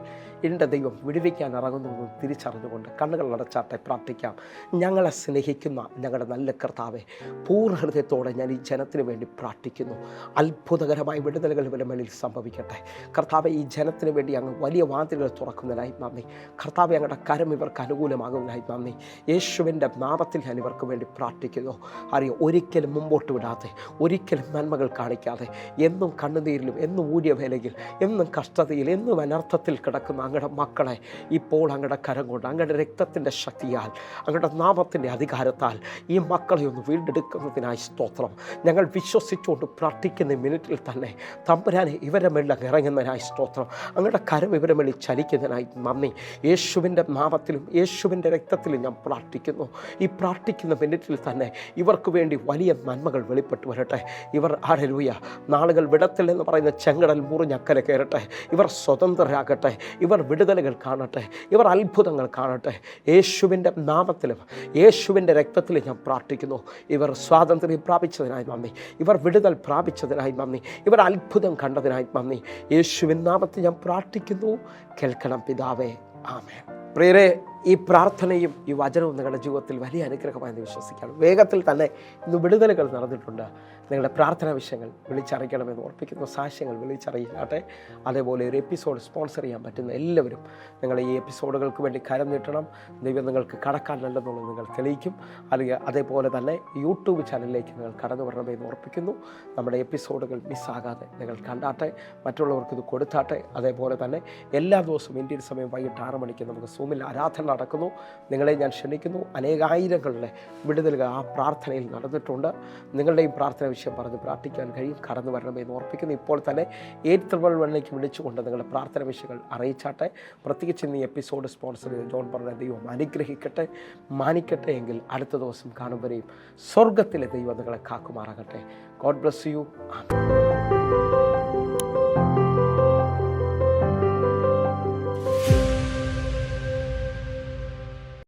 എൻ്റെ ദൈവം വിടുവിക്കാൻ ഇറങ്ങുന്നു തിരിച്ചറിഞ്ഞുകൊണ്ട് കണ്ണുകൾ അടച്ചാട്ടെ പ്രാർത്ഥിക്കാം. ഞങ്ങളെ സ്നേഹിക്കുന്ന ഞങ്ങളുടെ നല്ല കർത്താവെ, പൂർണ്ണ ഹൃദയത്തോടെ ഞാൻ ഈ ജനത്തിന് വേണ്ടി പ്രാർത്ഥിക്കുന്നു. അത്ഭുതകരമായ വിടുതലുകൾ ഇവരുടെ മേലിൽ സംഭവിക്കട്ടെ. കർത്താവെ, ഈ ജനത്തിന് വേണ്ടി അങ്ങ് വലിയ വാതിലുകൾ തുറക്കുന്നതിനായി നന്ദി. കർത്താവെ, ഞങ്ങളുടെ കരം ഇവർക്ക് അനുകൂലമാകുന്നതിനായി നന്ദി. യേശുവിൻ്റെ നാമത്തിൽ ഞാൻ ഇവർക്ക് വേണ്ടി പ്രാർത്ഥിക്കുന്നു. അറിയോ, ഒരിക്കലും മുമ്പോട്ട് വിടാതെ, ഒരിക്കലും നന്മകൾ കാണിക്കാതെ, എന്നും കണ്ണുനീരിലും, എന്നും ഊഴിയ വേലയിൽ, എന്നും കഷ്ടതയിൽ, എന്നും അനർത്ഥത്തിൽ കിടക്കുന്ന അങ്ങയുടെ മക്കളെ ഇപ്പോൾ അങ്ങയുടെ കരം കൊണ്ട്, അങ്ങയുടെ രക്തത്തിൻ്റെ ശക്തിയാൽ, അങ്ങയുടെ നാമത്തിൻ്റെ അധികാരത്താൽ ഈ മക്കളെ ഒന്ന് വീണ്ടെടുക്കുന്നതിനായി സ്തോത്രം. ഞങ്ങൾ വിശ്വസിച്ചുകൊണ്ട് പ്രാർത്ഥിക്കുന്ന മിനിറ്റിൽ തന്നെ തമ്പുരാനെ ഇവരെ മേളിൽ ഇറങ്ങുന്നതിനായി സ്തോത്രം. അങ്ങയുടെ കരം ഇവരെ മേളിൽ ചലിക്കുന്നതിനായി നന്ദി. യേശുവിൻ്റെ നാമത്തിലും യേശുവിൻ്റെ രക്തത്തിലും ഞാൻ പ്രാർത്ഥിക്കുന്നു. ഈ പ്രാർത്ഥിക്കുന്ന മിനിറ്റിൽ തന്നെ ഇവർക്ക് വേണ്ടി വലിയ നന്മകൾ വെളിപ്പെട്ട് വരട്ടെ. ഇവർ ഹല്ലേലൂയ നാളുകൾ വിടത്തില്ലെന്ന് പറയുന്ന ചെങ്കടൽ മുറിഞ്ഞക്കരെ കയറട്ടെ. ഇവർ സ്വതന്ത്രരാകട്ടെ. ഇവർ വിടുതലുകൾ കാണട്ടെ. ഇവർ അത്ഭുതങ്ങൾ കാണട്ടെ. യേശുവിൻ്റെ നാമത്തിലും യേശുവിൻ്റെ രക്തത്തിലും ഞാൻ പ്രാർത്ഥിക്കുന്നു. ഇവർ സ്വാതന്ത്ര്യം പ്രാപിച്ചതിനായി നന്ദി. ഇവർ വിടുതൽ പ്രാപിച്ചതിനായി നന്ദി. ഇവർ അത്ഭുതം കണ്ടതിനായി നന്ദി. യേശുവിൻ നാമത്തിൽ ഞാൻ പ്രാർത്ഥിക്കുന്നു. കേൾക്കണം പിതാവേ. ആമേൻ. പ്രിയരെ, ഈ പ്രാർത്ഥനയും ഈ വചനവും നിങ്ങളുടെ ജീവിതത്തിൽ വലിയ അനുഗ്രഹമായെന്ന് വിശ്വസിക്കുകയാണ്. വേഗത്തിൽ തന്നെ ഇന്ന് വിടുതലുകൾ നടന്നിട്ടുണ്ട്. നിങ്ങളുടെ പ്രാർത്ഥനാ വിഷയങ്ങൾ വിളിച്ചറിയിക്കണമെന്ന് ഓർപ്പിക്കുന്നു. സാക്ഷ്യങ്ങൾ വിളിച്ചറിയിച്ചാട്ടെ. അതേപോലെ ഒരു എപ്പിസോഡ് സ്പോൺസർ ചെയ്യാൻ പറ്റുന്ന എല്ലാവരും നിങ്ങൾ ഈ എപ്പിസോഡുകൾക്ക് വേണ്ടി കരം നീട്ടണം. ദൈവം നിങ്ങൾക്ക് കടക്കാനല്ലെന്നുള്ളത് നിങ്ങൾ തെളിയിക്കും. അല്ലെങ്കിൽ അതേപോലെ തന്നെ യൂട്യൂബ് ചാനലിലേക്ക് നിങ്ങൾ കടന്നു വരണമെന്ന് ഓർപ്പിക്കുന്നു. നമ്മുടെ എപ്പിസോഡുകൾ മിസ്സാകാതെ നിങ്ങൾ കണ്ടാട്ടെ, മറ്റുള്ളവർക്ക് ഇത് കൊടുത്താട്ടെ. അതേപോലെ തന്നെ എല്ലാ ദിവസവും ഇന്ത്യൻ സമയം വൈകിട്ട് 6 മണിക്ക് നമുക്ക് സൂമിൽ ആരാധന നടക്കുന്നു. നിങ്ങളെ ഞാൻ ക്ഷണിക്കുന്നു. അനേകായിരങ്ങളുടെ വിടുതലുകൾ ആ പ്രാർത്ഥനയിൽ നടന്നിട്ടുണ്ട്. നിങ്ങളുടെയും പ്രാർത്ഥന വിഷയം പറഞ്ഞ് പ്രാർത്ഥിക്കാൻ കഴിയും. കടന്നു വരണമെന്ന് ഓർപ്പിക്കുന്നു. ഇപ്പോൾ തന്നെ 811 വിളിച്ചുകൊണ്ട് നിങ്ങളുടെ പ്രാർത്ഥന വിഷയങ്ങൾ അറിയിച്ചാട്ടെ. പ്രത്യേകിച്ച് ഇന്ന് ഈ എപ്പിസോഡ് സ്പോൺസർ ചെയ്ത ജോൺ പറഞ്ഞ ദൈവം അനുഗ്രഹിക്കട്ടെ, മാനിക്കട്ടെ. എങ്കിൽ അടുത്ത ദിവസം കാണും വരെയും സ്വർഗത്തിലെ ദൈവം നിങ്ങളെ കാക്കുമാറാകട്ടെ. God bless you. ആമേൻ.